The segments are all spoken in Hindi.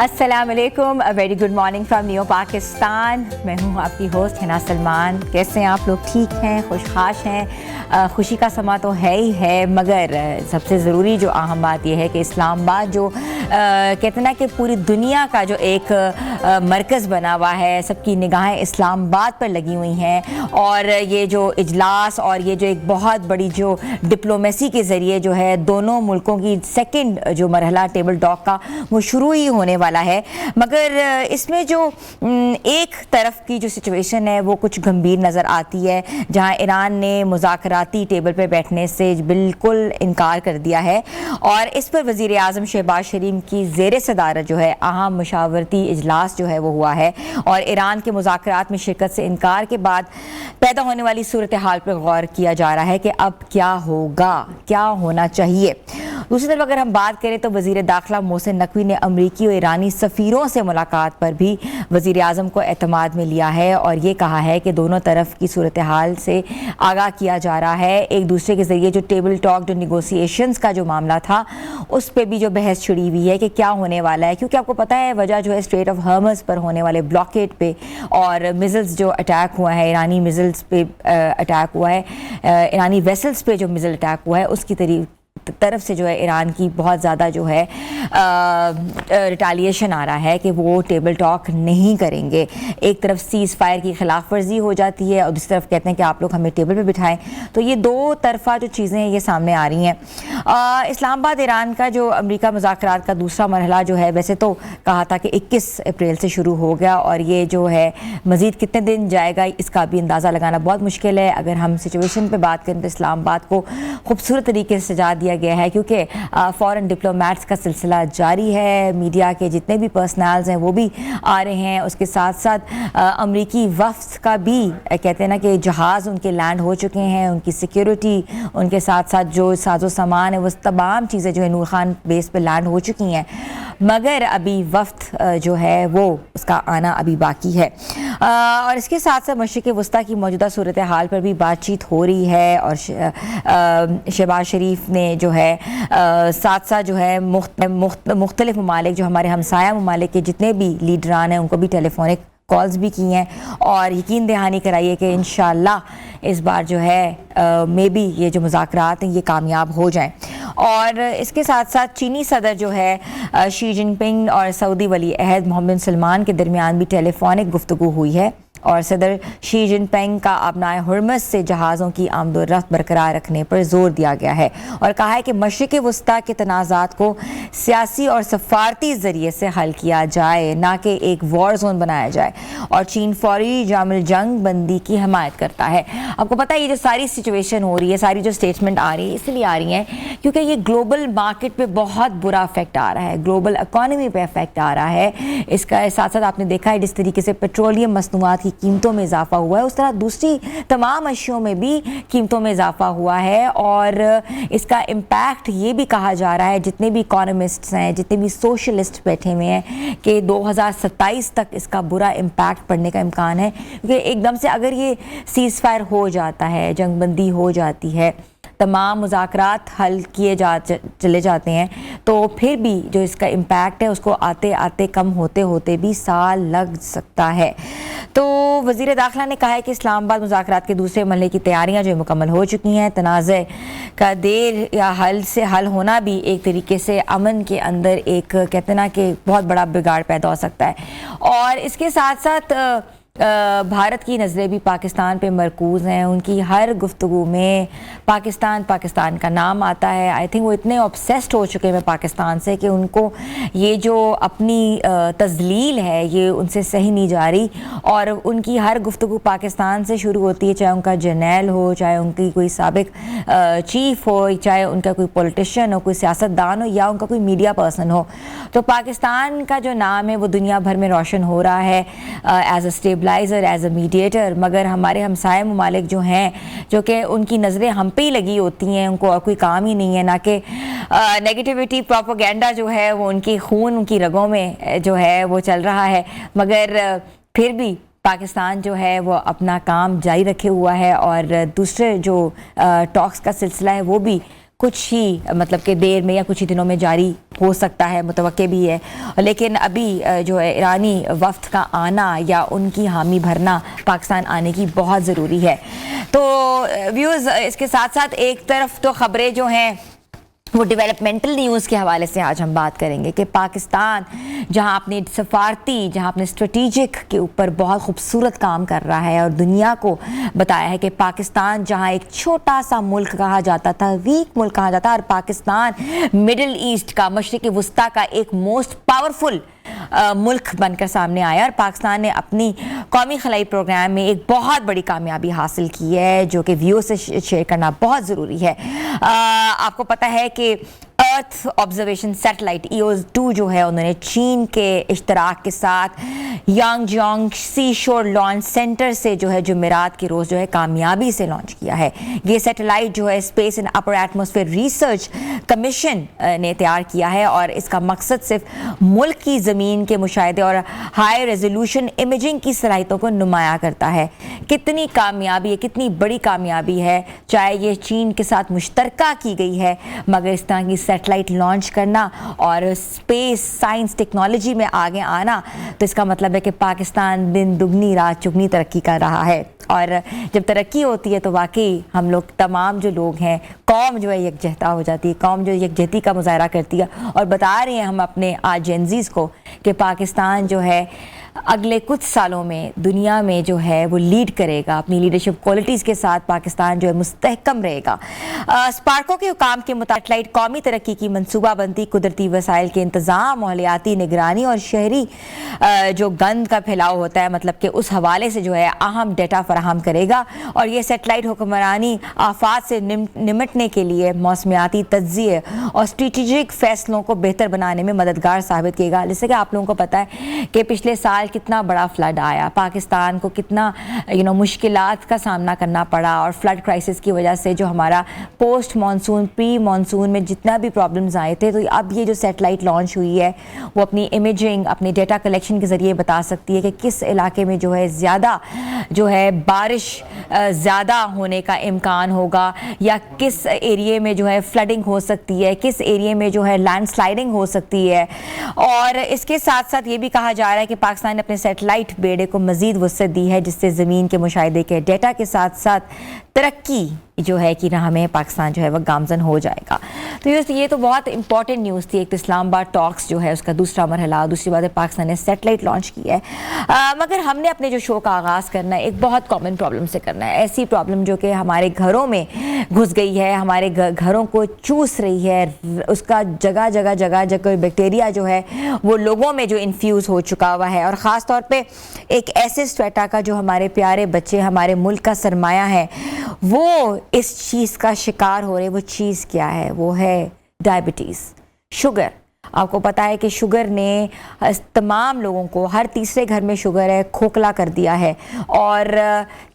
अस्सलाम वालेकुम, very good morning from new Pakistan. मैं हूँ आपकी होस्ट हिना सलमान। कैसे हैं आप लोग? ठीक हैं, खुशखाश हैं? खुशी का समा तो है ही है, मगर सबसे ज़रूरी जो अहम बात यह है कि इस्लामाबाद जो कहते ना कि पूरी दुनिया का जो एक मरकज़ बना हुआ है, सबकी निगाहें इस्लामाबाद पर लगी हुई हैं। और ये जो इजलास और ये जो एक बहुत बड़ी जो डिप्लोमेसी के ज़रिए जो है दोनों मुल्कों की सेकेंड जो मरहला टेबल टॉक का वो शुरू ही होने वाला है। मगर इसमें जो एक तरफ की जो सिचुएशन है वो कुछ गंभीर नज़र आती है, जहां ईरान ने मुज़ाकराती टेबल पर बैठने से बिल्कुल इनकार कर दिया है। और इस पर वज़ीर आज़म शहबाज शरीफ की ज़ेर सदारत जो है अहम मशावरती इजलास जो है वो हुआ है। और ईरान के मुज़ाकरात में शिरकत से इनकार के बाद पैदा होने वाली सूरत हाल पर गौर किया जा रहा है कि अब क्या होगा, क्या होना चाहिए। दूसरी तरफ अगर हम बात करें तो वज़ीर दाखिला मोहसिन नकवी ने अमरीकी और ईरानी सफ़ीरों से मुलाकात पर भी वज़ीर आज़म को एतमाद में लिया है और ये कहा है कि दोनों तरफ की सूरत हाल से आगाह किया जा रहा है। एक दूसरे के ज़रिए जो टेबल टॉक जो निगोसिएशंस का जो मामला था उस पर भी जो बहस छिड़ी हुई है कि क्या होने वाला है, क्योंकि आपको पता है वजह जो है स्ट्रेट ऑफ हॉर्मज़ पर होने वाले ब्लॉकेड पे और मिज़ल्स जो अटैक हुआ है, ईरानी मिज़ल्स पे अटैक हुआ है, ईरानी वेसल्स पे जो मिज़ल अटैक हुआ है उसकी तरफ से जो है ईरान की बहुत ज़्यादा जो है रिटालिएशन आ रहा है कि वो टेबल टॉक नहीं करेंगे। एक तरफ सीज़ फायर की खिलाफ वर्जी हो जाती है और दूसरी तरफ कहते हैं कि आप लोग हमें टेबल पे बिठाएं। तो ये दो तरफा जो चीज़ें हैं ये सामने आ रही हैं। इस्लामाबाद ईरान का जो अमेरिका मुज़ाकरात का दूसरा मरहला जो है वैसे तो कहा था कि 21 अप्रैल से शुरू हो गया और ये जो है मज़ीद कितने दिन जाएगा इसका भी अंदाज़ा लगाना बहुत मुश्किल है। अगर हम सिचुएशन पर बात करें तो इस्लामाबाद को खूबसूरत तरीके से सजा दिया गया है, क्योंकि फॉरेन डिप्लोमेट्स का सिलसिला जारी है। मीडिया के जितने भी पर्सनल्स हैं वो भी आ रहे हैं। उसके साथ साथ अमरीकी वफ्द का भी कहते हैं ना कि जहाज़ उनके लैंड हो चुके हैं, उनकी सिक्योरिटी, उनके साथ साथ जो साजो सामान है वो तमाम चीज़ें जो है नूर खान बेस पे लैंड हो चुकी हैं। मगर अभी वफ्द जो है वो उसका आना अभी बाकी है। और इसके साथ साथ मशरिक़ वस्ता की मौजूदा सूरत हाल पर भी बातचीत हो रही है। और शहबाज शरीफ ने जो है साथ साथ जो है मुख्तलिफ ममालिक जो हमारे हमसाया ममालिक के जितने भी लीडरान हैं उनको भी टेलीफोनिक कॉल्स भी की हैं और यकीन दहानी कराइए कि इंशाअल्लाह इस बार जो है मे बी ये जो मुज़ाकरात हैं ये कामयाब हो जाएं। और इसके साथ साथ चीनी सदर जो है शी जिनपिंग और सऊदी वली अहद मोहम्मद बिन सलमान के दरमियान भी टेलीफोनिक गुफ्तगू हुई है और सदर शी जिनपिंग का अपनाए हुर्मस से जहाज़ों की आमदोरफ्त बरकरार रखने पर जोर दिया गया है और कहा है कि मशरिक़ वस्ता के तनाज़ात को सियासी और सफारती ज़रिए से हल किया जाए, ना कि एक वॉर जोन बनाया जाए। और चीन फौरी जामिल जंग बंदी की हमायत करता है। आपको पता है ये जो सारी सिचुएशन हो रही है, सारी जो स्टेटमेंट आ रही है इसलिए आ रही हैं क्योंकि ये ग्लोबल मार्केट पर बहुत बुरा इफेक्ट आ रहा है, ग्लोबल इकॉनमी पर इफेक्ट आ रहा है। इसका साथ साथ आपने देखा है जिस तरीके से पेट्रोलियम मसनूआत की कीमतों में इजाफा हुआ है उस तरह दूसरी तमाम अशियों में भी कीमतों में इजाफा हुआ है। और इसका इम्पैक्ट ये भी कहा जा रहा है, जितने भी इकोनॉमिस्ट्स हैं, जितने भी सोशलिस्ट बैठे हुए हैं, कि 2027 तक इसका बुरा इम्पैक्ट पड़ने का इम्कान है। क्योंकि एकदम से अगर ये सीज़ फायर हो जाता है, जंगबंदी हो जाती है, तमाम मुज़ाकरात हल किए चले जाते हैं, तो फिर भी जो इसका इम्पैक्ट है उसको आते आते कम होते होते भी साल लग सकता है। तो वज़ीर दाखिला ने कहा है कि इस्लामाबाद मुज़ाकरात के दूसरे मरहले की तैयारियां जो मुकम्मल हो चुकी हैं। तनाज़े का देर या हल होना भी एक तरीके से अमन के अंदर एक कहते ना कि बहुत बड़ा बिगाड़ पैदा हो सकता है। और इसके साथ साथ भारत की नज़रें भी पाकिस्तान पे मरकूज़ हैं। उनकी हर गुफ्तगू में पाकिस्तान का नाम आता है। आई थिंक वो इतने ऑब्सेस्ड हो चुके हैं पाकिस्तान से कि उनको ये जो अपनी तज़लील है ये उनसे सही नहीं जा रही। और उनकी हर गुफ्तगू पाकिस्तान से शुरू होती है, चाहे उनका जर्नैल हो, चाहे उनकी कोई साबिक चीफ हो, चाहे उनका कोई पॉलिटिशियन हो, कोई सियासतदान हो या उनका कोई मीडिया पर्सन हो। तो पाकिस्तान का जो नाम है वो दुनिया भर में रोशन हो रहा है as a stabiliser, as a mediator. मगर हमारे हमसाया ममालिक जो हैं, जो कि उनकी नज़रें हम पे ही लगी होती हैं, उनको और कोई काम ही नहीं है, ना कि नेगेटिविटी प्रोपेगेंडा जो है वो उनकी खून उनकी रगों में जो है वो चल रहा है। मगर फिर भी पाकिस्तान जो है वो अपना काम जारी रखे हुआ है और दूसरे जो टॉक्स का सिलसिला है वो भी कुछ ही मतलब कि देर में या कुछ ही दिनों में जारी हो सकता है, मुतवक्के भी है। लेकिन अभी जो है ईरानी वफ्द का आना या उनकी हामी भरना पाकिस्तान आने की बहुत ज़रूरी है। तो व्यूज़, इसके साथ साथ एक तरफ तो ख़बरें जो हैं वो डेवलपमेंटल न्यूज़ के हवाले से आज हम बात करेंगे कि पाकिस्तान जहां अपने सफारती, जहां अपने स्ट्रेटेजिक के ऊपर बहुत खूबसूरत काम कर रहा है और दुनिया को बताया है कि पाकिस्तान जहां एक छोटा सा मुल्क कहा जाता था, वीक मुल्क कहा जाता, और पाकिस्तान मिडिल ईस्ट का, मशरिक़ वस्ता का एक मोस्ट पावरफुल मुल्क बनकर सामने आया। और पाकिस्तान ने अपनी कौमी खलाई प्रोग्राम में एक बहुत बड़ी कामयाबी हासिल की है, जो कि व्यू से शेयर करना बहुत ज़रूरी है। आपको पता है कि अर्थ ऑब्जर्वेशन सैटेलाइट EOS-2 जो है, उन्होंने चीन के इश्तराक के साथ यांगजियांग सी शोर लॉन्च सेंटर से जो है जुमेरात के रोज़ जो है कामयाबी से लॉन्च किया है। ये सैटेलाइट जो है space and upper atmosphere research commission ने तैयार किया है और इसका मकसद सिर्फ मुल्क की ज़मीन के मुशाहिदे और हाई रेजोल्यूशन इमेजिंग की सलाहियतों को नुमाया करता है। कितनी कामयाबी है, कितनी बड़ी कामयाबी है, चाहे ये चीन के साथ मुश्तरका की गई है, मगर इस तरह की सैटेलाइट लॉन्च करना और स्पेस साइंस टेक्नोलॉजी में आगे आना, तो इसका मतलब है कि पाकिस्तान दिन दुगनी रात चुगनी तरक्की कर रहा है। और जब तरक्की होती है तो वाकई हम लोग तमाम जो लोग हैं, कौम जो है यकजहता हो जाती है, कौम जो यकजहती का मुजाहरा करती है। और बता रहे हैं हम अपने आज जेनजीज़ को कि पाकिस्तान जो है अगले कुछ सालों में दुनिया में जो है वो लीड करेगा, अपनी लीडरशिप क्वालिटीज़ के साथ पाकिस्तान जो है मुस्तहकम रहेगा। स्पार्को के हुकाम के मुताबिक कौमी तरक्की की मनसूबाबंदी, कुदरती वसाइल के इंतज़ाम, माहौलियाती निगरानी और शहरी जो गंद का फैलाव होता है, मतलब कि उस हवाले से जो है अहम डेटा फराहम करेगा। और ये सेटेलाइट हुक्मरानी आफात से निमटने के लिए मौसमियाती तज्ज़िये और स्ट्रेटेजिक फ़ैसलों को बेहतर बनाने में मददगार साबित किएगा। जैसे कि आप लोगों को पता है कि पिछले साल कितना बड़ा फ्लड आया, पाकिस्तान को कितना मुश्किलात का सामना करना पड़ा, और फ्लड क्राइसिस की वजह से जो हमारा पोस्ट मानसून, प्री मानसून में जितना भी प्रॉब्लम्स आए थे, तो अब ये जो सैटेलाइट लॉन्च हुई है वो अपनी इमेजिंग, अपनी डेटा कलेक्शन के ज़रिए बता सकती है कि किस इलाके में जो है ज़्यादा जो है बारिश ज़्यादा होने का इम्कान होगा, या किस एरिए में जो है फ्लडिंग हो सकती है, किस एरिए में जो है लैंडस्लाइडिंग हो सकती है। और इसके साथ साथ ये भी कहा जा रहा है कि पाकिस्तान ने अपने सैटेलाइट बेड़े को मज़ीद वुसअत दी है, जिससे ज़मीन के मुशाहिदे के डेटा के साथ साथ तरक्की जो है कि राह में पाकिस्तान जो है वह गामजन हो जाएगा। तो ये तो बहुत इंपॉर्टेंट न्यूज़ थी। एक तो इस्लामाबाद टॉक्स जो है उसका दूसरा मरहला, दूसरी बात है पाकिस्तान ने सैटेलाइट लॉन्च की है। मगर हमने अपने जो शो का आगाज़ करना है एक बहुत कॉमन प्रॉब्लम से करना है, ऐसी प्रॉब्लम जो कि हमारे घरों में घुस गई है, हमारे घरों को चूस रही है, उसका जगह जगह बैक्टीरिया जो है वो लोगों में जो इन्फ्यूज़ हो चुका हुआ है। और ख़ास तौर पर एक ऐसे स्ट्रेटा का जो हमारे प्यारे बच्चे, हमारे मुल्क का सरमाया है, वो इस चीज़ का शिकार हो रहे। वो चीज़ क्या है? वो है डायबिटीज़, शुगर। आपको पता है कि शुगर ने तमाम लोगों को, हर तीसरे घर में शुगर है, खोखला कर दिया है। और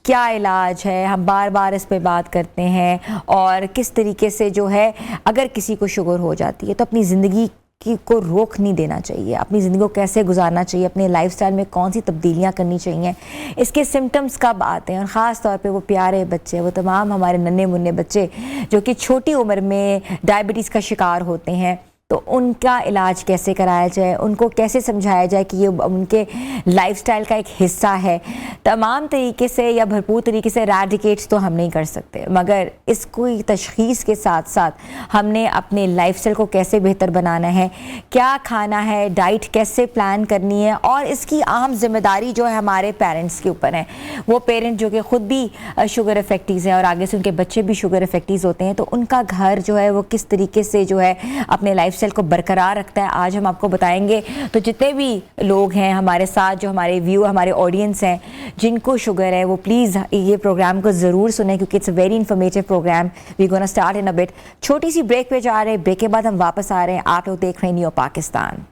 क्या इलाज है, हम बार बार इस पे बात करते हैं। और किस तरीके से जो है अगर किसी को शुगर हो जाती है तो अपनी ज़िंदगी को रोक नहीं देना चाहिए, अपनी ज़िंदगी को कैसे गुजारना चाहिए, अपने लाइफस्टाइल में कौन सी तब्दीलियां करनी चाहिए, इसके सिम्टम्स कब आते हैं। और ख़ास तौर पे वो प्यारे बच्चे, वो तमाम हमारे नन्हे मुन्ने बच्चे जो कि छोटी उम्र में डायबिटीज़ का शिकार होते हैं, तो उनका इलाज कैसे कराया जाए, उनको कैसे समझाया जाए कि ये उनके लाइफस्टाइल का एक हिस्सा है। तमाम तरीके से या भरपूर तरीके से रेडिकेट्स तो हम नहीं कर सकते, मगर इसको तशख़ीस के साथ साथ हमने अपने लाइफस्टाइल को कैसे बेहतर बनाना है, क्या खाना है, डाइट कैसे प्लान करनी है। और इसकी अहम जिम्मेदारी जो है हमारे पेरेंट्स के ऊपर है। वो पेरेंट जो कि ख़ुद भी शुगर इफेक्टीज़ हैं और आगे से उनके बच्चे भी शुगर इफेक्टीज़ होते हैं, तो उनका घर जो है वो किस तरीके से जो है अपने लाइफ सेल को बरकरार रखता है, आज हम आपको बताएंगे। तो जितने भी लोग हैं हमारे साथ, जो हमारे व्यू, हमारे ऑडियंस हैं जिनको शुगर है, वो प्लीज़ ये प्रोग्राम को ज़रूर सुने, क्योंकि it's a very informative programme. We gonna start in a bit. छोटी सी ब्रेक पे जा रहे हैं, ब्रेक के बाद हम वापस आ रहे हैं। आप लोग देख रहे हैं new Pakistan.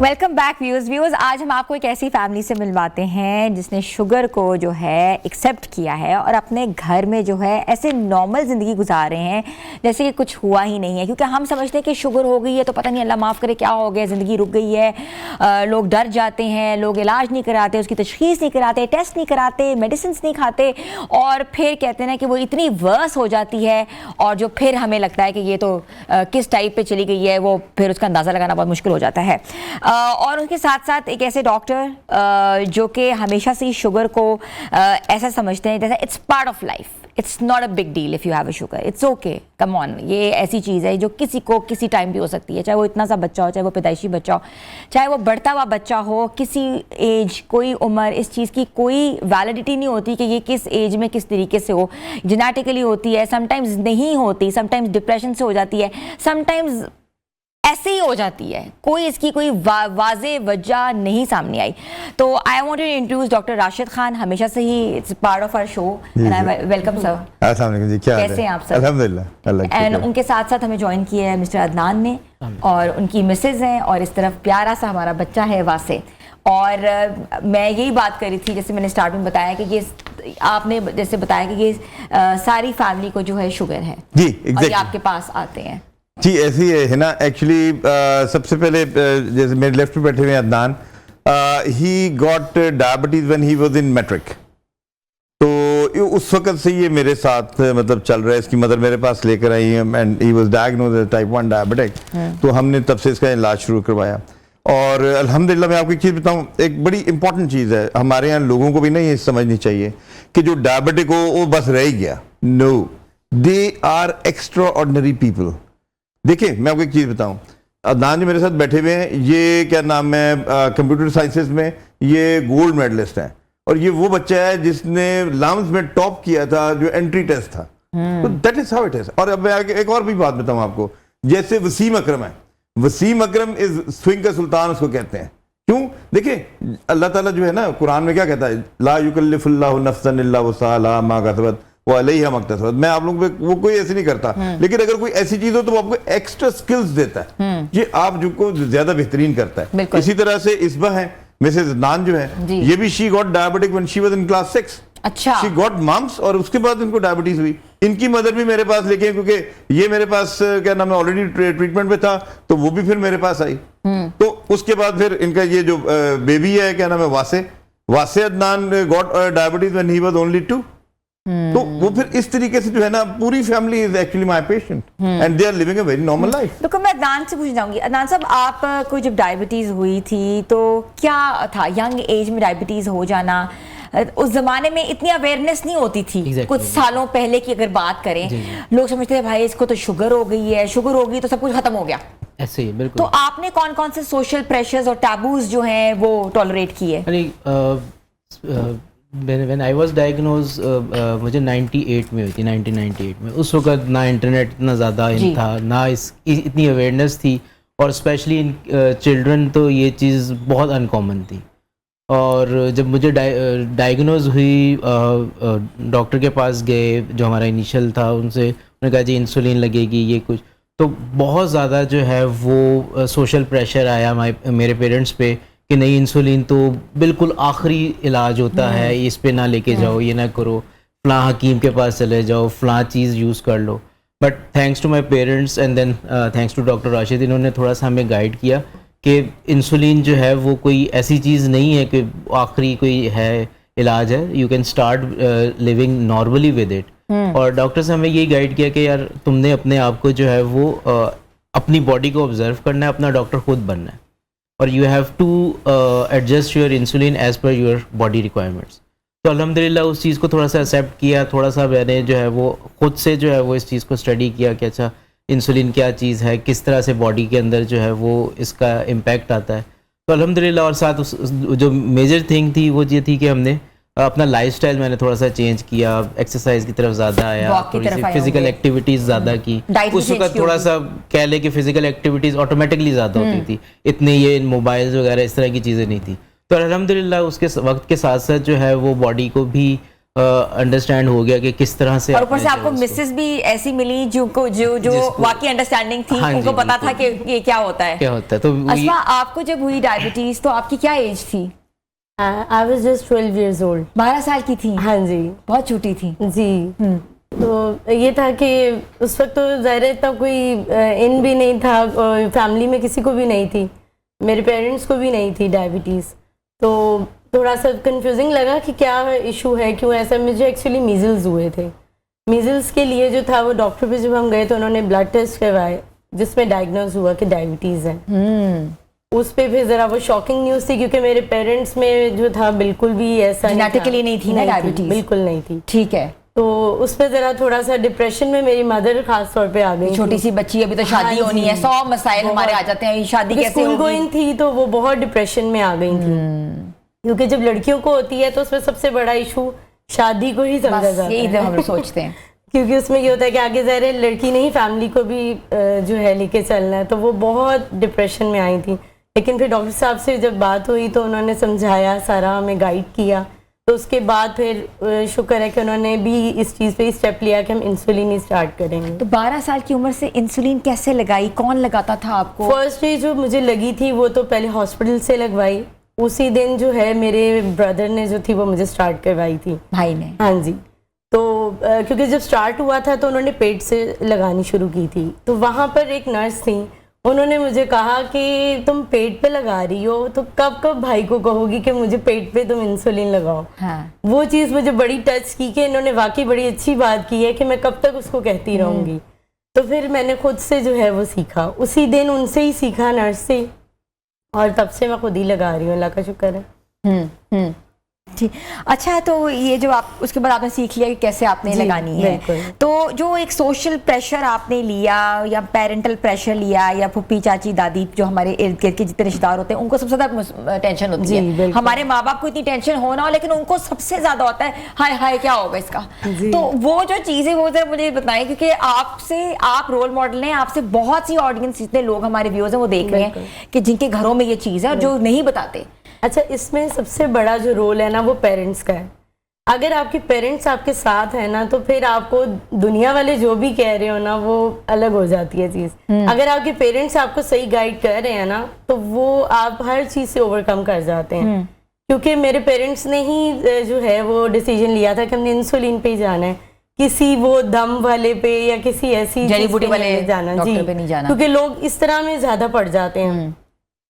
Welcome back viewers. आज हम आपको एक ऐसी फैमिली से मिलवाते हैं जिसने शुगर को जो है एक्सेप्ट किया है और अपने घर में जो है ऐसे नॉर्मल ज़िंदगी गुजार रहे हैं जैसे कि कुछ हुआ ही नहीं है। क्योंकि हम समझते हैं कि शुगर हो गई है तो पता नहीं, अल्लाह माफ़ करे, क्या हो गया, ज़िंदगी रुक गई है। लोग डर जाते हैं, लोग इलाज नहीं कराते, उसकी तशख़ीस नहीं कराते, टेस्ट नहीं कराते, मेडिसिन नहीं खाते और फिर कहते हैं ना कि वो इतनी वर्स हो जाती है और जो फिर हमें लगता है कि ये तो किस टाइप पे चली गई है, वो फिर उसका अंदाज़ा लगाना बहुत मुश्किल हो जाता है। और उनके साथ साथ एक ऐसे डॉक्टर जो कि हमेशा से शुगर को ऐसा समझते हैं जैसे it's part of life, it's not a big deal if you have a sugar, it's okay, come on. ये ऐसी चीज़ है जो किसी को किसी टाइम भी हो सकती है, चाहे वो इतना सा बच्चा हो, चाहे वो पैदाइशी बच्चा हो, चाहे वो बढ़ता हुआ बच्चा हो, किसी एज, कोई उम्र, इस चीज़ की कोई वैलिडिटी नहीं होती कि ये किस एज में किस तरीके से हो। जेनेटिकली होती है, समटाइम्स नहीं होती, समटाइम्स डिप्रेशन से हो जाती है, समटाइम्स ऐसे ही हो जाती है, कोई इसकी कोई वाज़े वजह नहीं सामने आई। तो I want to introduce doctor Rashid Khan, हमेशा से ही it's part of our show and I welcome sir. अस्सलाम वालेकुम जी, क्या कैसे हैं आप सर? अल्हम्दुलिल्लाह, अल्लाह एंड उनके साथ साथ हमें ज्वाइन किया है मिस्टर अदनान ने और उनकी मिसेज हैं और इस तरफ प्यारा सा हमारा बच्चा है वासे। और मैं यही बात करी थी, जैसे मैंने स्टार्ट में बताया कि ये आपने जैसे बताया कि ये सारी फैमिली को जो है शुगर है जी, और ये आपके पास आते हैं जी। ऐसी है ना, एक्चुअली सबसे पहले जैसे मेरे लेफ्ट में बैठे हुए Adnan, he got diabetes when he was in matric. तो उस वक्त से ये मेरे साथ मतलब चल रहा है। इसकी मदर मेरे पास लेकर आई है and he was diagnosed as type 1 diabetic. तो हमने तब से इसका इलाज शुरू करवाया और अल्हम्दुलिल्लाह मैं आपको एक चीज़ बताऊं, एक बड़ी इंपॉर्टेंट चीज़ है, हमारे यहाँ लोगों को भी नहीं ये समझनी चाहिए कि जो डायबिटिक हो वो बस रह ही गया। No, they are extraordinary people. देखिए मैं आपको एक चीज़ बताऊं, अदनान जी मेरे साथ बैठे हुए हैं, ये क्या नाम है, कंप्यूटर साइंसेज में ये गोल्ड मेडलिस्ट हैं और ये वो बच्चा है जिसने लाम्स में टॉप किया था जो एंट्री टेस्ट था। तो that is how it is. और अब मैं एक और भी बात बताऊं आपको, जैसे वसीम अकरम है, वसीम अकरम इज स्विंग का सुल्तान उसको कहते हैं। क्यों? देखिए अल्लाह ताला जो है ना कुरान में क्या कहता है, ला युकल्लिफुल्लाहु नफ्सन इल्ला वुसअहा मा कसबत वो अलैहा मक्तसबत। मैं आप लोगों पे वो कोई ऐसे नहीं करता, लेकिन अगर कोई ऐसी चीज हो तो वो आपको एक्स्ट्रा स्किल्स देता है, ये आप जो को ज्यादा बेहतरीन करता है। इसी तरह से इसबा है, मिसेज अदनान जो है, ये भी she got diabetic when she was in class 6। अच्छा, शी गॉट मम्स और उसके बाद इनको डायबिटीज हुई। इनकी मदर भी मेरे पास लेके, क्योंकि ये मेरे पास क्या नाम है ऑलरेडी ट्रीटमेंट में था, तो वो भी फिर मेरे पास आई। तो उसके बाद फिर इनका ये जो बेबी है क्या नाम है वासे Adnan got diabetes when he was only 2। तो वो फिर इस तरीके से जो है ना पूरी family is actually my patient and they are living a very normal life. तो मैं अदनान से पूछना चाहूंगी, अदनान साहब आपको जब डायबिटीज हुई थी तो क्या था, यंग एज में डायबिटीज हो जाना, उस जमाने में इतनी अवेयरनेस नहीं होती थी। कुछ सालों पहले की अगर बात करें, लोग समझते थे भाई इसको तो शुगर हो गई है, शुगर होगी तो सब कुछ खत्म हो गया, ऐसे ही बिल्कुल। तो आपने कौन कौन से सोशल प्रेशर्स और टैबूज जो हैं वो टॉलरेट किए? When I was diagnosed, मुझे 98 में हुई थी, 1998 में। उस वक्त ना इंटरनेट इतना ज़्यादा था, ना इतनी अवेयरनेस थी और स्पेशली इन चिल्ड्रन तो ये चीज़ बहुत अनकॉमन थी। और जब मुझे डायग्नोज हुई, डॉक्टर के पास गए, जो हमारा इनिशियल था, उनसे उन्होंने कहा जी इंसुलिन लगेगी, ये कुछ। तो बहुत ज़्यादा जो है वो सोशल प्रेशर आया मेरे पेरेंट्स पे कि नहीं, इंसुलिन तो बिल्कुल आखिरी इलाज होता है, इस पे ना लेके जाओ, ये ना करो, फ़लाँ हकीम के पास चले जाओ, फ़लाँ चीज़ यूज़ कर लो। But thanks to my parents and then thanks to doctor Rashid, इन्होंने थोड़ा सा हमें गाइड किया कि इंसुलिन जो है वो कोई ऐसी चीज़ नहीं है कि आखिरी कोई है इलाज है, you can start living normally with it. और डॉक्टर से हमें यही गाइड किया कि यार तुमने अपने आप को जो है वो अपनी बॉडी को ऑब्जर्व करना है, अपना डॉक्टर खुद बनना है और you have to adjust your insulin as per your body requirements. तो अल्हम्दुलिल्लाह उस चीज़ को थोड़ा सा एक्सेप्ट किया, थोड़ा सा मैंने जो है वो खुद से जो है वो इस चीज़ को स्टडी किया कि अच्छा इंसुलिन क्या चीज़ है, किस तरह से बॉडी के अंदर जो है वो इसका इम्पैक्ट आता है। तो अल्हम्दुलिल्लाह, और साथ जो मेजर थिंग थी वो ये थी कि हमने अपना लाइफस्टाइल मैंने थोड़ा सा चेंज किया, एक्सरसाइज की तरफ ज़्यादा आया, थोड़ी सी फिजिकल एक्टिविटीज़ ज़्यादा की। उस वक्त थोड़ा सा कह ले कि फिजिकल एक्टिविटीज़ ऑटोमेटिकली ज़्यादा होती थी, इतने ये मोबाइल्स वगैरह इस तरह की चीज़ें नहीं थी। तो अल्हम्दुलिल्लाह उसके वक्त के साथ साथ जो है वो बॉडी को भी अंडरस्टैंड हो गया कि किस तरह से और ऊपर से आपने आपको जो है मिसेस भी ऐसी मिली जो वाकई अंडरस्टैंडिंग थी, हाँ जी, उनको पता था कि बिल्कुल। ये क्या होता है। क्या होता है, तो अस्मा, आपको जब हुई डायबिटीज तो आपकी क्या एज थी? I was just 12 years old। 12 साल की थी? हाँ जी बहुत छोटी थी। जी। तो ये था कि उस वक्त तो ज़ाहिर है इतना कोई इन भी नहीं था, फैमिली में किसी को भी नहीं थी, मेरे पेरेंट्स को भी नहीं थी डायबिटीज़। तो थोड़ा सा कंफ्यूजिंग लगा कि क्या इशू है, क्यों ऐसा। मुझे एक्चुअली मीज़ल्स हुए थे। मीज़ल्स के लिए जो था वो डॉक्टर पे जब हम गए तो उन्होंने ब्लड टेस्ट करवाए जिसमें डायग्नोज हुआ कि डायबिटीज़ है। उस पे फिर ज़रा वो शॉकिंग न्यूज़ थी क्योंकि मेरे पेरेंट्स में जो था बिल्कुल भी ऐसा जेनेटिकली नहीं थी ना डायबिटीज? बिल्कुल नहीं थी। ठीक है। तो उस पे ज़रा थोड़ा सा डिप्रेशन में मेरी मदर खास तौर पे आ गई। छोटी सी बच्ची, अभी तो शादी होनी है, 100 मसाइल हमारे आ जाते हैं, शादी कैसे स्कूल होगी? गोइंग थी तो वो बहुत डिप्रेशन में आ गई थी, क्योंकि जब लड़कियों को होती है तो उसमें सबसे बड़ा इशू शादी को ही समझा बस जाता यही तो है। हम लोग सोचते हैं। क्योंकि उसमें ये होता है कि आगे ज़ाहिर है लड़की नहीं फैमिली को भी जो है लेके चलना है। तो वो बहुत डिप्रेशन में आई थी, लेकिन फिर डॉक्टर साहब से जब बात हुई तो उन्होंने समझाया, सारा हमें गाइड किया। तो उसके बाद फिर शुक्र है कि उन्होंने भी इस चीज़ पे स्टेप लिया कि हम इंसुलिन ही स्टार्ट करेंगे। तो 12 साल की उम्र से इंसुलिन कैसे लगाई? कौन लगाता था आपको? फर्स्ट डे जो मुझे लगी थी वो तो पहले हॉस्पिटल से लगवाई, उसी दिन जो है मेरे ब्रदर ने जो थी वो मुझे स्टार्ट करवाई थी, भाई ने? हाँ जी। तो क्योंकि जब स्टार्ट हुआ था तो उन्होंने पेट से लगानी शुरू की थी। तो वहाँ पर एक नर्स थी, उन्होंने मुझे कहा कि तुम पेट पे लगा रही हो तो कब कब भाई को कहोगी कि मुझे पेट पे तुम इंसुलिन लगाओ। हाँ। वो चीज़ मुझे बड़ी टच की कि इन्होंने वाकई बड़ी अच्छी बात की है कि मैं कब तक उसको कहती रहूँगी। तो फिर मैंने खुद से जो है वो सीखा, उसी दिन उनसे ही सीखा, नर्स से, और तब से मैं खुद ही लगा रही हूँ, अल्लाह का शुक्र है। ठीक। अच्छा, तो ये जो आप उसके बाद आपने सीख लिया कि कैसे आपने जी, लगानी है, बिल्कुल। तो जो एक सोशल प्रेशर आपने लिया या पेरेंटल प्रेशर लिया या फूफी चाची दादी जो हमारे इर्द गिर्द के जितने रिश्तेदार होते हैं उनको सबसे ज्यादा टेंशन होती जी, है। बिल्कुल। हमारे माँ बाप को इतनी टेंशन हो ना हो, लेकिन उनको सबसे ज्यादा होता है हाय हाय क्या होगा इसका। तो वो जो चीजें वो जरा मुझे बताएं, क्योंकि आपसे, आप रोल मॉडल हैं, आपसे बहुत सी ऑडियंस, जितने लोग हमारे व्यूअर्स हैं वो देख रहे हैं कि जिनके घरों में ये चीज है और जो नहीं बताते। अच्छा, इसमें सबसे बड़ा जो रोल है ना वो पेरेंट्स का है। अगर आपके पेरेंट्स आपके साथ है ना तो फिर आपको दुनिया वाले जो भी कह रहे हो ना वो अलग हो जाती है चीज़। अगर आपके पेरेंट्स आपको सही गाइड कर रहे हैं ना तो वो आप हर चीज़ से ओवरकम कर जाते हैं। क्योंकि मेरे पेरेंट्स ने ही जो है वो डिसीजन लिया था कि हमने इंसुलिन पे ही जाना है, किसी वो दम वाले पे या किसी ऐसी जड़ी बूटी वाले जाना डॉक्टर पे नहीं जाना। क्योंकि लोग इस तरह में ज़्यादा पड़ जाते हैं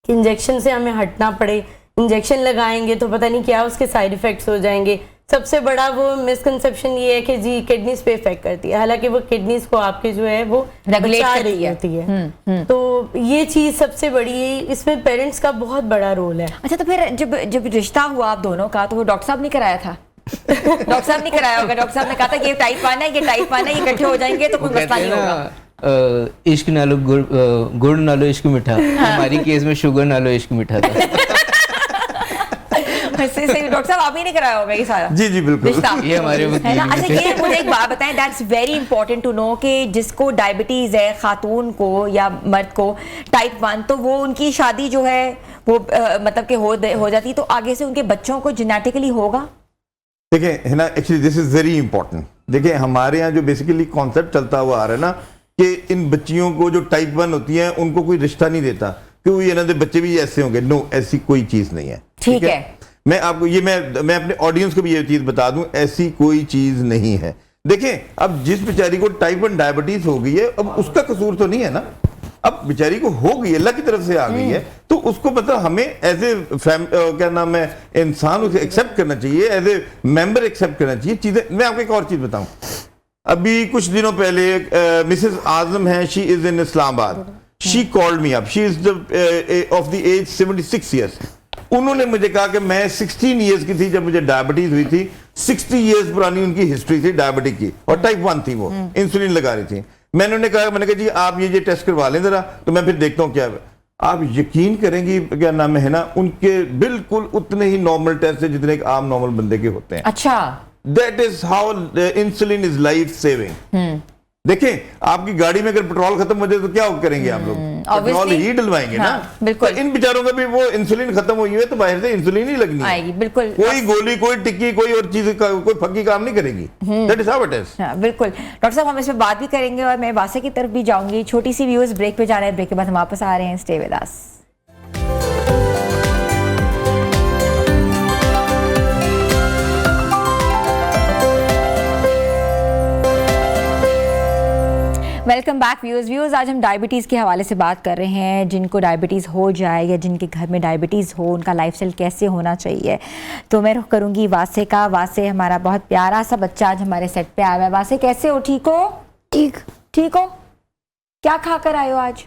कि इंजेक्शन से हमें हटना पड़े, इंजेक्शन लगाएंगे तो पता नहीं क्या उसके साइड इफेक्ट्स हो जाएंगे। सबसे बड़ा वो मिसकंसेप्शन ये है कि जी किडनीज पे इफेक्ट करती है, हालांकि वो किडनीज को आपके जो है वो रेगुलेट बचा करती रही है। होती है। तो ये चीज़ सबसे बड़ी है, इसमें पेरेंट्स का बहुत बड़ा रोल है। अच्छा, तो फिर जब रिश्ता हुआ आप दोनों का तो वो डॉक्टर साहब ने कराया था? डॉक्टर साहब ने कराया होगा, डॉक्टर साहब ने कहा था कि ये टाइप 1 है, ये टाइप 1 है, ये इकट्ठे हो जाएंगे तो कोई मसला नहीं होगा। इश्क नालो गुड़ नालो इश्क मीठा, हमारी केस में शुगर नालो इश्क मीठा था। डॉक्टर साहब आप ही ने कराया होगा ये सारा? जी जी बिल्कुल, रिश्ता ये हमारे है ना। अच्छा, ये मुझे एक बात बताएं, that's very important to know कि जिसको डायबिटीज है, खातून को या मर्द को टाइप 1, तो वो उनकी शादी जो है वो मतलब कि हो जाती, तो आगे से उनके बच्चों को जेनेटिकली होगा। देखिए है ना, actually this is very important. देखिए हमारे यहाँ जो बेसिकली कॉन्सेप्ट चलता हुआ आ रहा है ना कि इन बच्चियों को जो टाइप 1 होती है उनको कोई रिश्ता नहीं देता क्योंकि ये बच्चे भी ऐसे होंगे। नो, ऐसी कोई चीज नहीं है। ठीक है, मैं आपको ये मैं अपने ऑडियंस को भी ये चीज बता दूं, ऐसी कोई चीज नहीं है। देखें, अब जिस बेचारी को टाइप 1 डायबिटीज हो गई है, अब उसका कसूर तो नहीं है ना, अब बेचारी को हो गई, अल्लाह की तरफ से आ गई है, तो उसको मतलब हमें एज ए क्या नाम है इंसान उसे एक्सेप्ट करना चाहिए, एज ए मेंबर एक्सेप्ट करना चाहिए चीजें। मैं आपको एक और चीज बताऊं, अभी कुछ दिनों पहले मिसेस आजम है, she is in Islamabad, she called me up, she is of the age 76 years. उन्होंने मुझे कहा कि मैं 16 ईयर्स की थी जब मुझे डायबिटीज हुई थी, 60 ईयर्स पुरानी उनकी हिस्ट्री थी डायबिटिक की, और टाइप 1 थी, वो इंसुलिन लगा रही थी। मैंने कहा जी आप ये टेस्ट करवा लें जरा, तो मैं फिर देखता हूँ क्या है। आप यकीन करेंगी, क्या नाम है ना, उनके बिल्कुल उतने ही नॉर्मल टेस्ट है जितने एक आम नॉर्मल बंदे के होते हैं। अच्छा, that is how insulin is life saving. देखें आपकी गाड़ी में अगर पेट्रोल खत्म हो जाए तो क्या करेंगे आप लोग? पेट्रोल obviously, ही डलवाएंगे हाँ, ना। बिल्कुल। तो इन बेचारों का भी वो इंसुलिन खत्म हुई है तो बाहर से इंसुलिन ही लगनी है। आएगी, बिल्कुल। कोई गोली, कोई टिक्की, कोई और चीज कोई फक्की काम नहीं करेगी। That is how it is. हाँ, बिल्कुल डॉक्टर साहब, हम इस पर बात भी करेंगे और मैं वासे की तरफ भी जाऊंगी। छोटी सी व्यूअर्स ब्रेक पे जाना है, ब्रेक के बाद हम वापस आ रहे हैं। Stay with us. Welcome back viewers. आज हम डायबिटीज़ के हवाले से बात कर रहे हैं। जिनको डायबिटीज़ हो जाए या जिनके घर में डायबिटीज़ हो, उनका लाइफस्टाइल कैसे होना चाहिए। तो मैं रुख करूँगी वासे का। वासे हमारा बहुत प्यारा सा बच्चा आज हमारे सेट पे आया हुआ है। वासे कैसे हो? ठीक हो? ठीक ठीक हो? क्या खा कर आए हो आज?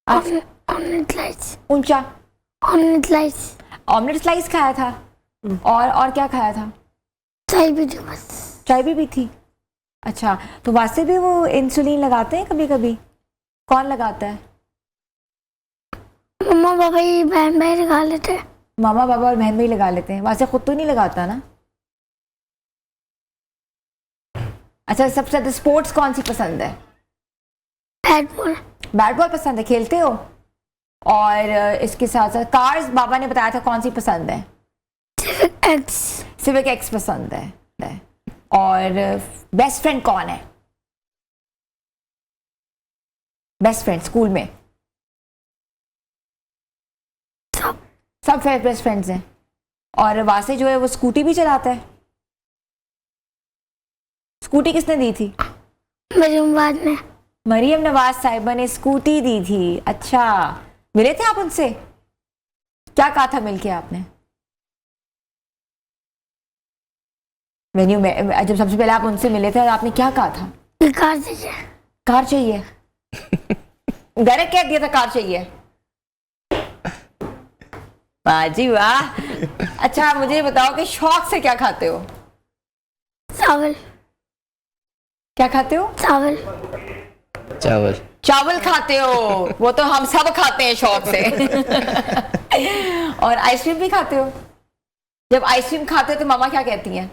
Omelette slice. ऊंचा। Omelette slice. ऑमलेट स्लाइस खाया था। और क्या खाया था? चाय भी थी बस। चाय भी थी। अच्छा, तो वासे भी वो इंसुलिन लगाते हैं कभी कभी? कौन लगाता है? मम्मा पापा ही बहन भाई लगा लेते हैं। मामा बाबा और बहन भाई लगा लेते हैं। वासे खुद तो नहीं लगाता ना? अच्छा, सबसे ज्यादा स्पोर्ट्स कौन सी पसंद है? Bat ball. बैट बॉल पसंद है, खेलते हो? और इसके साथ साथ कार्स बाबा ने बताया था कौन सी पसंद है? Civic x. सिविक एक्स पसंद है। और बेस्ट फ्रेंड कौन है? बेस्ट फ्रेंड स्कूल में सब बेस्ट फ्रेंड्स हैं। और वासे जो है वो स्कूटी भी चलाता है। स्कूटी किसने दी थी? मरियम नवाज साहिबा ने स्कूटी दी थी। अच्छा, मिले थे आप उनसे? क्या कहा था मिलके आपने? वेन्यू में जब सबसे पहले आप उनसे मिले थे और आपने क्या कहा था? कार चाहिए। कार चाहिए। डायरेक्ट कह दिया था कार चाहिए। वाह जी वाह। अच्छा, मुझे बताओ कि शौक से क्या खाते हो? चावल। क्या खाते हो? चावल। चावल। चावल खाते हो? वो तो हम सब खाते हैं शौक से। और आइसक्रीम भी खाते हो? जब आइसक्रीम खाते हो तो मामा क्या कहती हैं?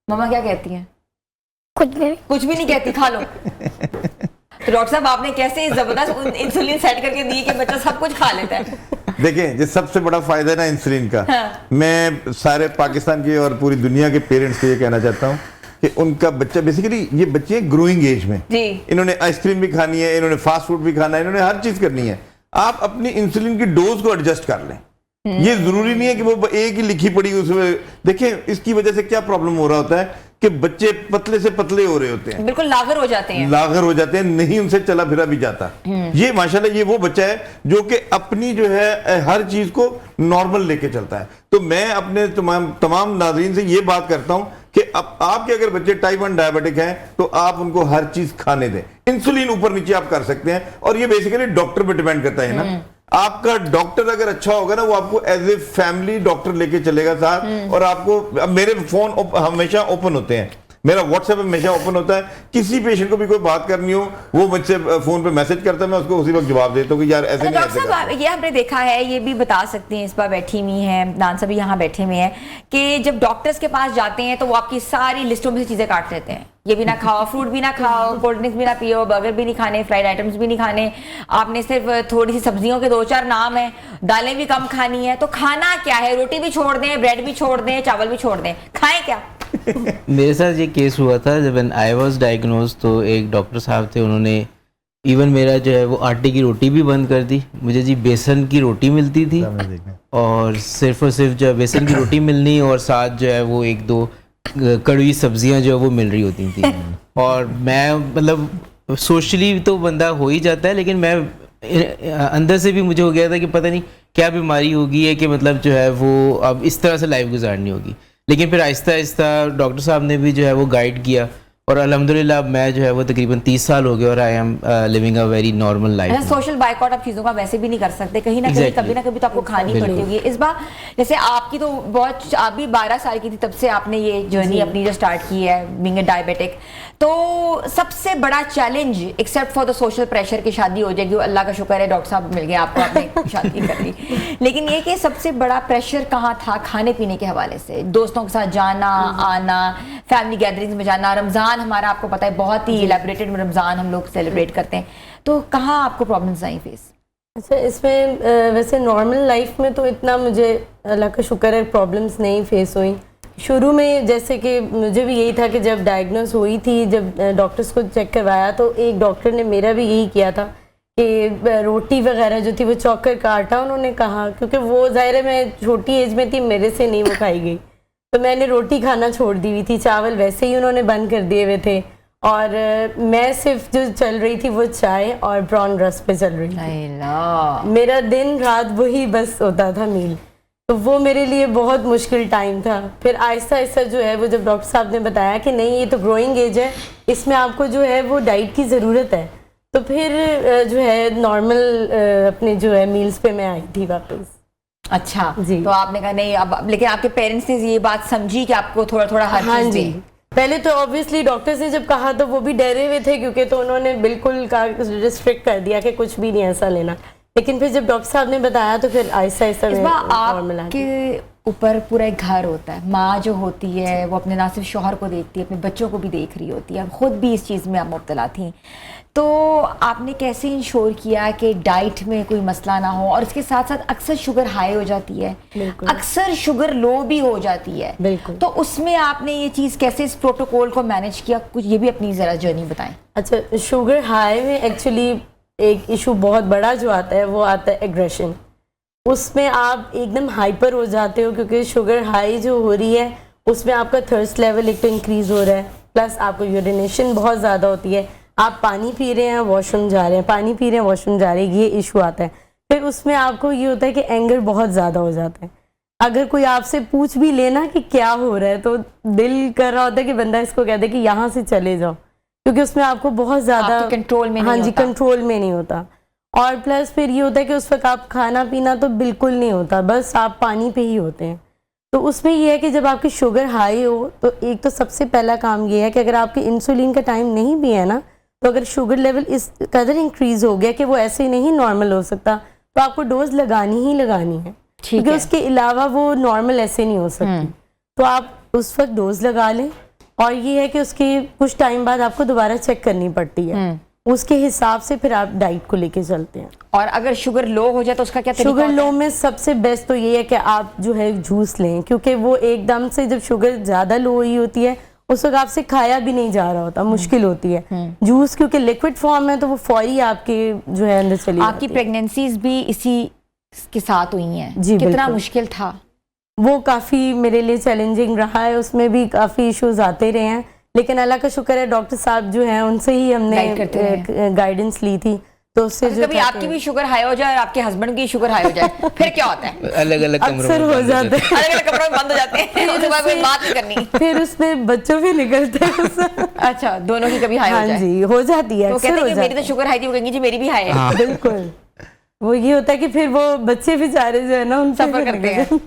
मामा क्या कहती हैं? कुछ भी नहीं कहती, खा लो। तो डॉक्टर साहब, आपने कैसे जबरदस्त इंसुलिन सेट करके दी कि बच्चा सब कुछ खा लेता है। देखें, जो सबसे बड़ा फायदा है ना इंसुलिन का, हाँ। मैं सारे पाकिस्तान के और पूरी दुनिया के पेरेंट्स को ये कहना चाहता हूँ कि उनका बच्चा, बेसिकली ये बच्चे ग्रोइंग एज में जी, इन्होंने आइसक्रीम भी खानी है, इन्होंने फास्ट फूड भी खाना है, इन्होंने हर चीज करनी है। आप अपनी इंसुलिन की डोज को एडजस्ट कर लें। ये जरूरी नहीं है कि वो एक ही लिखी पड़ी उसमें। देखिए, इसकी वजह से क्या प्रॉब्लम हो रहा होता है कि बच्चे पतले से पतले हो रहे होते हैं, बिल्कुल लागर हो जाते हैं। नहीं उनसे चला फिरा भी जाता। ये माशाल्लाह ये वो बच्चा है जो कि अपनी जो है हर चीज को नॉर्मल लेके चलता है। तो मैं अपने तमाम नाज़रीन से ये बात करता हूं कि अब आपके अगर बच्चे टाइप 1 डायबिटिक हैं तो आप उनको हर चीज खाने दें। इंसुलिन ऊपर नीचे आप कर सकते हैं, और ये बेसिकली डॉक्टर पे डिपेंड करता है ना। आपका डॉक्टर अगर अच्छा होगा ना, वो आपको एज ए फैमिली डॉक्टर लेके चलेगा साथ। और आपको, अब मेरे फोन हमेशा ओपन होते हैं, मेरा व्हाट्सएप हमेशा ओपन होता है। किसी पेशेंट को भी कोई बात करनी हो, वो मुझसे फोन पे मैसेज करता है, मैं उसको उसी वक्त जवाब देता हूँ कि यार ऐसे नहीं, डॉक्टर साहब, ये हमने देखा है, ये भी बता सकते हैं, इस बार बैठी हुई हैं नानसा भी यहाँ बैठे हुए हैं, कि जब डॉक्टर्स के पास जाते हैं तो वो आपकी सारी लिस्टों में से चीजें काट लेते हैं। ये भी ना खाओ, फ्रूट भी ना खाओ, कोल्ड ड्रिंक्स भी ना पियो, बर्गर भी नहीं खाने, फ्राइड आइटम्स भी नहीं खाने, आपने सिर्फ थोड़ी सी सब्जियों के 2-4 नाम है, दालें भी कम खानी है। तो खाना क्या है? रोटी भी छोड़ दें, ब्रेड भी छोड़ दें, चावल भी छोड़ दें, खाएं क्या? मेरे साथ ये केस हुआ था जब आई वॉज डायग्नोज। तो एक डॉक्टर साहब थे, उन्होंने इवन मेरा जो है वो आटे की रोटी भी बंद कर दी। मुझे जी बेसन की रोटी मिलती थी, और सिर्फ जो है बेसन की रोटी मिलनी, और साथ जो है वो 1-2 कड़वी सब्जियां जो है वो मिल रही होती थी। और मैं मतलब सोशली तो बंदा हो ही जाता है, लेकिन मैं अंदर से भी मुझे हो गया था कि पता नहीं क्या बीमारी होगी है कि मतलब जो है वो अब इस तरह से लाइफ गुजारनी होगी। लेकिन फिर आहिस्ता आहिस्ता डॉक्टर साहब ने भी जो है वो गाइड किया, और अल्हम्दुलिल्लाह मैं जो है वो तकरीबन 30 साल हो गए और I am living a very normal life. Social boycott आप चीज़ों का वैसे भी नहीं कर सकते, कहीं ना कहीं Exactly. कभी ना कभी तो आपको खानी पड़ती होगी। इस बार जैसे आपकी तो बहुत, आप भी 12 साल की थी तब से आपने ये जर्नी अपनी जो स्टार्ट की है बीइंग अ डायबिटिक, तो सबसे बड़ा challenge except for the social pressure की शादी हो जाएगी, अल्लाह का शुक्र है डॉक्टर साहब मिल गए आपको, आपने शादी कर ली, लेकिन ये कि सबसे बड़ा प्रेशर कहाँ था खाने पीने के हवाले से? दोस्तों के साथ जाना आना, फैमिली गैदरिंग्स में जाना, रमज़ान हमारा आपको पता है बहुत ही इलेबोरेटेड में रमज़ान हम लोग सेलिब्रेट करते हैं, तो कहाँ आपको प्रॉब्लम्स आई फेस? अच्छा, इसमें वैसे नॉर्मल लाइफ में तो इतना मुझे अल्लाह का शुक्र है प्रॉब्लम्स नहीं फेस हुई। शुरू में जैसे कि मुझे भी यही था कि जब डायग्नोस हुई थी, जब डॉक्टर्स को चेक करवाया तो एक डॉक्टर ने मेरा भी यही किया था कि रोटी वगैरह जो थी वो चौकर काटा, उन्होंने कहा, क्योंकि वो ज़ाहिर है मैं छोटी एज में थी, मेरे से नहीं वो खाई गई, तो मैंने रोटी खाना छोड़ दी हुई थी, चावल वैसे ही उन्होंने बंद कर दिए हुए थे, और मैं सिर्फ जो चल रही थी वो चाय और ब्राउन रस्क पे चल रही थी। मेरा दिन रात वही बस होता था मील, तो वो मेरे लिए बहुत मुश्किल टाइम था। फिर आहिस्ता आहिस्ता जो है वो जब डॉक्टर साहब ने बताया कि नहीं ये तो ग्रोइंग एज है, इसमें आपको जो है वो डाइट की ज़रूरत है, तो फिर जो है नॉर्मल अपने जो है मील्स पे मैं आई थी वापस। अच्छा जी। तो आपने कहा नहीं अब, लेकिन आपके पेरेंट्स ने ये बात समझी कि आपको थोड़ा थोड़ा हर हाँ चीज़ जी, दें? पहले तो ऑब्वियसली डॉक्टर से जब कहा तो वो भी डरे हुए थे, क्योंकि तो उन्होंने बिल्कुल रिस्ट्रिक्ट कर दिया कि कुछ भी नहीं ऐसा लेना, लेकिन फिर जब डॉक्टर साहब ने बताया तो फिर आहिस्ता आहिस्ता इस बार नॉर्मल आ गई। आपके ऊपर पूरा एक घर होता है, माँ जो होती है वो अपने ना सिर्फ शौहर को देखती है, अपने बच्चों को भी देख रही होती है, खुद भी इस चीज़ में आप मुब्तला थी, तो आपने कैसे इंश्योर किया कि डाइट में कोई मसला ना हो? और इसके साथ साथ अक्सर शुगर हाई हो जाती है, अक्सर शुगर लो भी हो जाती है, बिल्कुल, तो उसमें आपने ये चीज़ कैसे इस प्रोटोकॉल को मैनेज किया? कुछ ये भी अपनी ज़रा जर्नी बताएं। अच्छा, शुगर हाई में एक्चुअली एक इशू बहुत बड़ा जो आता है वो आता है एग्रेशन। उसमें आप एकदम हाइपर हो जाते हो, क्योंकि शुगर हाई जो हो रही है उसमें आपका थर्स्ट लेवल एक तो इंक्रीज हो रहा है, प्लस आपको यूरिनेशन बहुत ज़्यादा होती है, आप पानी पी रहे हैं वॉशरूम जा रहे हैं, पानी पी रहे हैं वॉशरूम जा रहे हैं, ये इशू आता है। फिर उसमें आपको ये होता है कि एंगर बहुत ज़्यादा हो जाता है, अगर कोई आपसे पूछ भी लेना कि क्या हो रहा है तो दिल कर रहा होता है कि बंदा इसको कह दे कि यहाँ से चले जाओ, क्योंकि उसमें आपको बहुत ज़्यादा कंट्रोल में हाँ जी कंट्रोल में नहीं होता। और प्लस फिर ये होता है कि उस वक्त आप खाना पीना तो बिल्कुल नहीं होता, बस आप पानी पे ही होते हैं। तो उसमें ये है कि जब आपकी शुगर हाई हो तो एक तो सबसे पहला काम ये है कि अगर आपके इंसुलिन का टाइम नहीं भी है ना, तो अगर शुगर लेवल इस कदर इंक्रीज हो गया कि वो ऐसे नहीं नॉर्मल हो सकता, तो आपको डोज लगानी ही लगानी है, क्योंकि उसके अलावा वो नॉर्मल ऐसे नहीं हो सकती। तो आप उस वक्त डोज लगा लें, और ये है कि उसके कुछ टाइम बाद आपको दोबारा चेक करनी पड़ती है, उसके हिसाब से फिर आप डाइट को लेके चलते हैं। और अगर शुगर लो हो जाए तो उसका क्या तरीका शुगर होता लो है? में सबसे बेस्ट तो ये है कि आप जो है जूस लें, क्योंकि वो एकदम से जब शुगर ज़्यादा लो हुई होती है उस वक्त आपसे खाया भी नहीं जा रहा होता, मुश्किल होती है। जूस क्योंकि लिक्विड फॉर्म है तो वो फौरी आपके जो है अंदर चली आपकी प्रेगनेंसीज भी इसी के साथ हुई हैं? जी, कितना बिल्कुल। मुश्किल था? वो काफ़ी मेरे लिए चैलेंजिंग रहा है, उसमें भी काफ़ी इश्यूज आते रहे हैं, लेकिन अल्लाह का शुक्र है डॉक्टर साहब जो हैं उनसे ही हमने गाइडेंस ली थी, तो उससे जो कभी आपकी भी शुगर हाई हो जाए और आपके हस्बैंड की शुगर हाई हो जाए फिर क्या होता है? अलग अलग अक्सर हो जाते हैं, अलग अलग कमरों में बंद हो जाते हैं, उसके बाद कोई बात नहीं करनी, फिर उसमें बच्चों भी निकलते हैं उससे। अच्छा, दोनों की कभी हाई हो हाँ जाए? जी, हो जाती है, तो अक्सर कहते हो हैं कि मेरी जाती तो शुगर हाई थी, वो कहेंगी जी मेरी भी हाई है। बिल्कुल, वो ये होता है कि फिर वो बच्चे बेचारे जो है ना उन सफर करते हैं।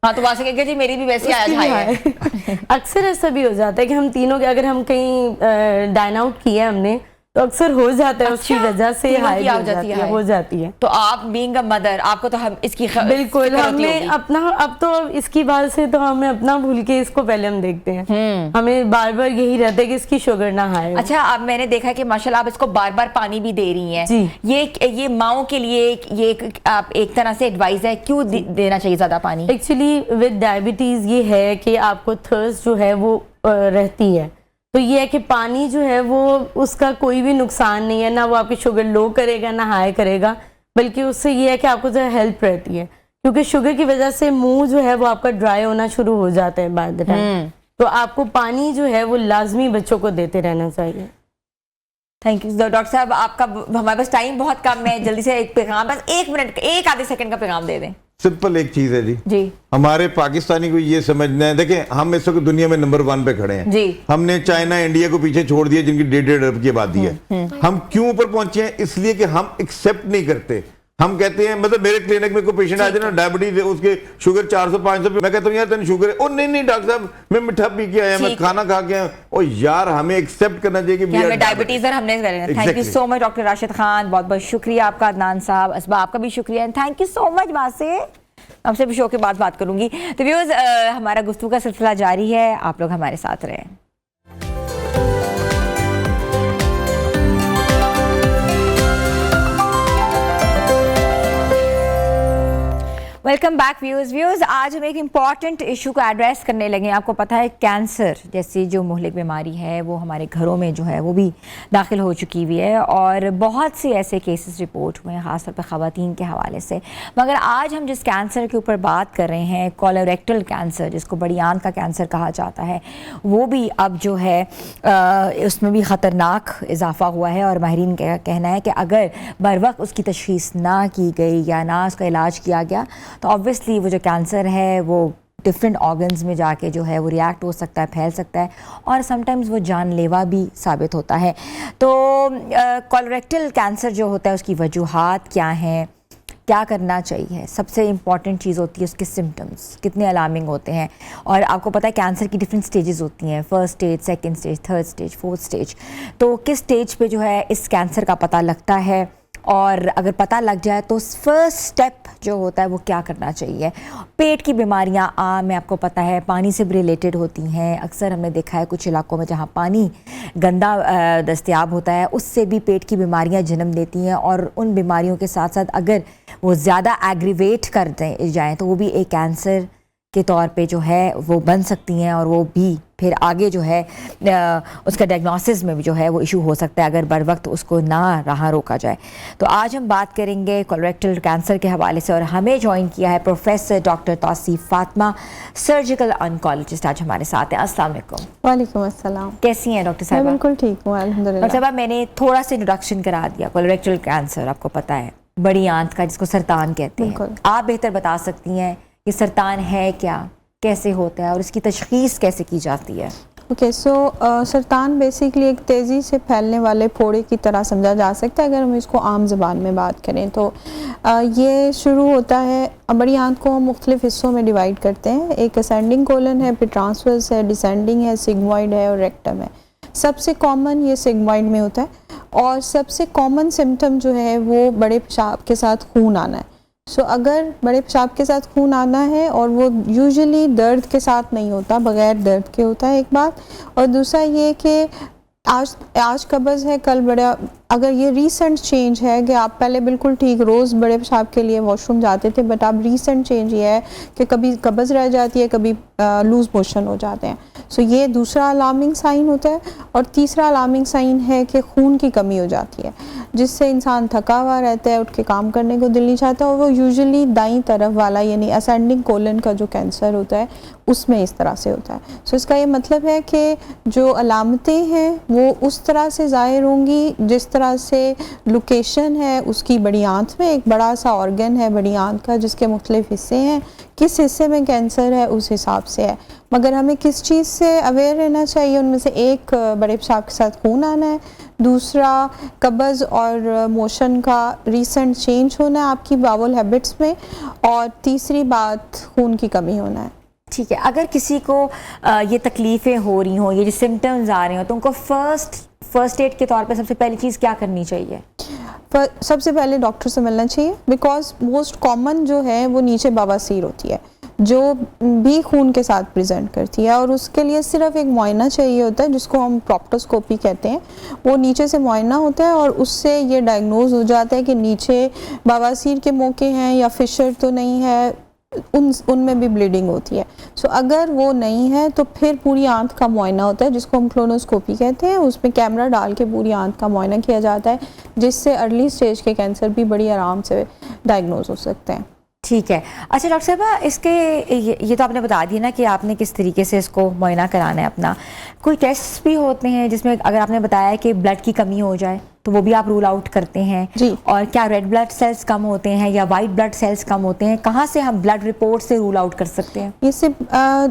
हाँ, तो वहां से कहेंगे जी मेरी भी वैसी आज हाई है। अक्सर ऐसा भी हो जाता है कि हम तीनों के, अगर हम कहीं डाइन आउट किया हमने तो अक्सर हो जाता है, उसकी वजह से हाई हो जाती है। तो आप बीइंग अ मदर, आपको तो हम इसकी बिल्कुल, हमें अपना, अब तो इसकी बात से तो हमें अपना भूल के इसको पहले हम देखते हैं, हमें बार बार यही रहता है कि इसकी शुगर ना हाई हो। अच्छा, अब मैंने देखा है कि माशाल्लाह आप इसको बार बार पानी भी दे रही हैं जी। ये माओं के लिए ये आप एक तरह से एडवाइस है, क्यों देना चाहिए ज्यादा पानी? एक्चुअली विद डायबिटीज ये है कि आपको थर्स्ट जो है वो रहती है, तो ये है कि पानी जो है वो उसका कोई भी नुकसान नहीं है, ना वो आपकी शुगर लो करेगा ना हाई करेगा, बल्कि उससे ये है कि आपको जो है हेल्प रहती है, क्योंकि शुगर की वजह से मुंह जो है वो आपका ड्राई होना शुरू हो जाता है बाय द टाइम, तो आपको पानी जो है वो लाजमी बच्चों को देते रहना चाहिए। थैंक यू डॉक्टर साहब, आपका हमारे पास टाइम बहुत कम है, जल्दी से एक पैगाम, बस 1 मिनट, 1 आधे सेकंड का पैगाम दे दें। सिंपल एक चीज है जी, हमारे पाकिस्तानी को ये समझना है, देखें हम इस वक्त दुनिया में नंबर 1 पे खड़े हैं जी। हमने चाइना इंडिया को पीछे छोड़ दिया जिनकी 1.5 अरब की आबादी है। हम क्यों ऊपर पहुंचे हैं? इसलिए कि हम एक्सेप्ट नहीं करते। हम कहते हैं, मतलब मेरे क्लिनिक में कोई पेशेंट आ जाए ना, डायबिटीज, उसके शुगर 400-500 पे, मैं कहता हूँ यार तेन शुगर है, ओ नहीं डॉक्टर साहब मैं मिठा पी के आया, मैं खाना खा के आया। ओ यार हमें एक्सेप्ट करना चाहिए कि हमें डायबिटीज है, हमने thank you so much doctor Rashid Khan, बहुत बहुत शुक्रिया आपका। अदनान साहब, असबा आपका भी शुक्रिया and thank you so much. वासे आपसे भी शो के बाद बात करूंगी। तो व्यूअर्स, हमारा गुफ्तगू का सिलसिला जारी है, आप लोग हमारे साथ रहें। Welcome back viewers. आज हम एक इम्पॉर्टेंट इशू को एड्रेस करने लगे हैं। आपको पता है कैंसर जैसी जो मुहलिक बीमारी है वो हमारे घरों में जो है वो भी दाखिल हो चुकी हुई है और बहुत से ऐसे केसेस रिपोर्ट हुए हैं, ख़ासतौर पर ख़वातीन के हवाले से। मगर आज हम जिस कैंसर के ऊपर बात कर रहे हैं, कोलोरेक्टल कैंसर, जिसको बड़ी आंत का कैंसर कहा जाता है, वो भी अब जो है उसमें भी ख़तरनाक इजाफा हुआ है। और माहिरीन का कहना है कि अगर बर वक्त उसकी तशख़ीस ना की गई या ना उसका इलाज किया गया तो ऑब्वियसली वो जो कैंसर है वो डिफरेंट ऑर्गन्स में जाके जो है वो रिएक्ट हो सकता है, फैल सकता है और समटाइम्स वो जानलेवा भी साबित होता है। तो कोलोरेक्टल कैंसर जो होता है उसकी वजूहात क्या हैं, क्या करना चाहिए, सबसे इम्पॉर्टेंट चीज़ होती है उसके सिम्टम्स कितने अलार्मिंग होते हैं। और आपको पता है कैंसर की डिफरेंट स्टेजेस होती हैं, first stage, second stage, third stage, fourth stage. तो किस स्टेज पे जो है इस कैंसर का पता लगता है और अगर पता लग जाए तो फर्स्ट स्टेप जो होता है वो क्या करना चाहिए। पेट की बीमारियां आम है, आपको पता है पानी से भी रिलेटेड होती हैं। अक्सर हमने देखा है कुछ इलाकों में जहां पानी गंदा दस्तयाब होता है उससे भी पेट की बीमारियां जन्म लेती हैं और उन बीमारियों के साथ साथ अगर वो ज़्यादा एग्रीवेट कर जाएँ तो वो भी एक कैंसर के तौर पे जो है वो बन सकती हैं और वो भी फिर आगे जो है उसका डायग्नोसिस में भी जो है वो इशू हो सकता है अगर बर वक्त उसको ना रहा रोका जाए। तो आज हम बात करेंगे कोलोरेक्टल कैंसर के हवाले से और हमें ज्वाइन किया है professor doctor Tauseef Fatima, surgical oncologist, आज हमारे साथ हैं। अस्सलाम वालेकुम। वालेकुम अस्सलाम। कैसी हैं डॉक्टर साहब? बिल्कुल ठीक हूँ अल्हम्दुलिल्लाह। डॉक्टर साहब मैंने थोड़ा सा इंट्रोडक्शन करा दिया। कोलोरेक्टल कैंसर आपको पता है बड़ी आंत का, जिसको सरतान कहते हैं। आप बेहतर बता सकती हैं कि सरतान है क्या, कैसे होता है और इसकी तशख़ीस कैसे की जाती है? ओके, सो सरतान बेसिकली एक तेज़ी से फैलने वाले फोड़े की तरह समझा जा सकता है अगर हम इसको आम ज़बान में बात करें तो। ये शुरू होता है, बड़ी आंत को हम मुख्तलिफ हिस्सों में डिवाइड करते हैं। एक असेंडिंग कोलन है, फिर ट्रांसवर्स है, डिसेंडिंग है, सिग्मॉइड है और रेक्टम है। सबसे कॉमन ये सिग्मॉइड में होता है और सबसे कॉमन सिम्टम जो है वो बड़े पेशाब के साथ खून आना है। सो अगर बड़े पेशाब के साथ खून आना है और वो यूजुअली दर्द के साथ नहीं होता, बग़ैर दर्द के होता है, एक बात। और दूसरा ये कि आज कब्ज़ है, कल बड़ा, अगर ये रीसेंट चेंज है कि आप पहले बिल्कुल ठीक रोज़ बड़े पेशाब के लिए वॉशरूम जाते थे बट अब रीसेंट चेंज ये है कि कभी कब्ज़ रह जाती है, कभी लूज़ मोशन हो जाते हैं। सो ये दूसरा अलार्मिंग साइन होता है। और तीसरा अलार्मिंग साइन है कि खून की कमी हो जाती है जिससे इंसान थका हुआ रहता है, उठ के काम करने को दिल नहीं चाहता और वो यूजुअली दाईं तरफ वाला यानी असेंडिंग कोलन का जो कैंसर होता है उसमें इस तरह से होता है। सो इसका ये मतलब है कि जो अलामतें हैं वो उस तरह से ज़ाहिर होंगी जिस तरह से लोकेशन है उसकी। बड़ी आंत में एक बड़ा सा ऑर्गन है बड़ी आंत का जिसके मुख्तलिफ हिस्से हैं, किस हिस्से में कैंसर है उस हिसाब से है। मगर हमें किस चीज़ से अवेयर रहना चाहिए, उनमें से एक बड़े पेशाब के साथ खून आना है, दूसरा कब्ज़ और मोशन का रीसेंट चेंज होना है आपकी बाउल हैबिट्स में, और तीसरी बात खून की कमी होना है। ठीक है, अगर किसी को ये तकलीफ़ें हो रही हों, ये जो सिम्टम्स आ रहे हो, तो उनको फर्स्ट एड के तौर पे सबसे पहली चीज़ क्या करनी चाहिए? सबसे पहले डॉक्टर से मिलना चाहिए बिकॉज मोस्ट कॉमन जो है वो नीचे बवासीर होती है जो भी खून के साथ प्रेजेंट करती है और उसके लिए सिर्फ एक मुआयना चाहिए होता है जिसको हम प्रोक्टोस्कोपी कहते हैं। वो नीचे से मुआयना होता है और उससे ये डायग्नोज हो जाता है कि नीचे बवासीर के मौके हैं या फिशर तो नहीं है, उनमें भी ब्लीडिंग होती है। सो अगर वो नहीं है तो फिर पूरी आंत का मुआयना होता है जिसको हम क्लोनोस्कोपी कहते हैं। उसमें कैमरा डाल के पूरी आंत का मुआयना किया जाता है जिससे अर्ली स्टेज के कैंसर भी बड़ी आराम से डायग्नोज हो सकते हैं। ठीक है। अच्छा डॉक्टर साहब, इसके ये तो आपने बता दिया ना कि आपने किस तरीके से इसको मुआयना कराना है अपना। कोई टेस्ट भी होते हैं जिसमें अगर आपने बताया कि ब्लड की कमी हो जाए तो वो भी आप रूल आउट करते हैं जी। और क्या रेड ब्लड सेल्स कम होते हैं या वाइट ब्लड सेल्स कम होते हैं, कहाँ से हम ब्लड रिपोर्ट से रूल आउट कर सकते हैं? ये सिर्फ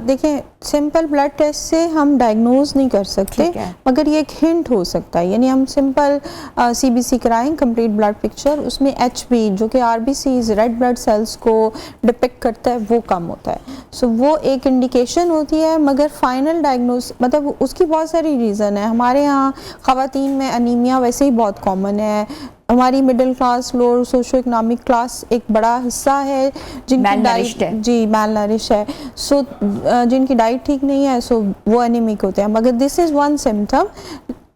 देखें, सिंपल ब्लड टेस्ट से हम डायग्नोज नहीं कर सकते, ठीक है। मगर ये एक हिंट हो सकता है। यानी हम सिंपल CBC कराएं, कंप्लीट ब्लड पिक्चर, उसमें HB जो कि RBCs रेड ब्लड सेल्स को डिपिक्ट करता है वो कम होता है। सो वो एक इंडिकेशन होती है, मगर फाइनल डायग्नोज मतलब उसकी बहुत सारी रीज़न है। हमारे यहाँ ख़वातीन में अनीमिया वैसे ही बहुत कॉमन है। हमारी middle class, lower socio economic class एक बड़ा हिस्सा है जिनकी Malnourished है। डाइट जी मैलनरिश है। सो जिनकी डाइट ठीक नहीं है, सो वो एनीमिक होते हैं। मगर दिस इज़ वन सिम्टम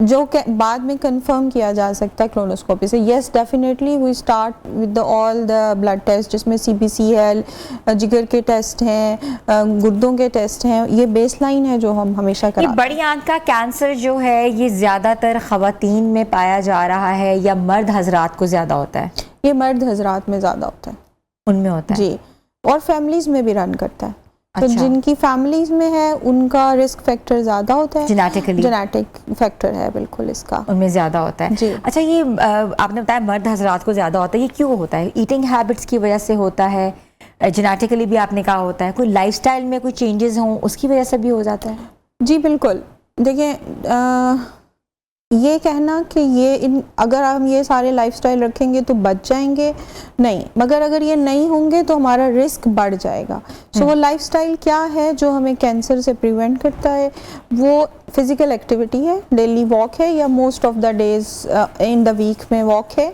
जो बाद में कंफर्म किया जा सकता है क्लोनोस्कोपी से। Yes, definitely we start with all the blood test, जिसमें CBC है, जिगर के टेस्ट हैं, गुर्दों के टेस्ट हैं। ये बेसलाइन है जो हम हमेशा ये कराते हैं। बड़ी आंत का कैंसर जो है ये ज़्यादातर ख़वातीन में पाया जा रहा है या मर्द हजरात को ज़्यादा होता है? ये मर्द हजरात में ज़्यादा होता है उनमें होता है जी, और फैमिलीज़ में भी रन करता है। तो अच्छा। जिनकी फैमिलीज़ में है उनका रिस्क फैक्टर ज़्यादा होता है, जेनेटिकली जेनेटिक फैक्टर है बिल्कुल इसका। उनमें ज़्यादा होता है। जी। अच्छा, ये आपने बताया मर्द हजरात को ज़्यादा होता है, ये क्यों होता है? ईटिंग हैबिट्स की वजह से होता है, जेनेटिकली भी आपने कहा होता है, कोई लाइफस्टाइल में कोई चेंजेस हों उसकी वजह से भी हो जाता है? जी बिल्कुल। देखिए, ये कहना कि अगर हम ये सारे लाइफस्टाइल रखेंगे तो बच जाएंगे, नहीं, मगर अगर ये नहीं होंगे तो हमारा रिस्क बढ़ जाएगा। सो वो लाइफस्टाइल क्या है जो हमें कैंसर से प्रिवेंट करता है? वो फिज़िकल एक्टिविटी है, डेली वॉक है या most of the days in the week में वॉक है,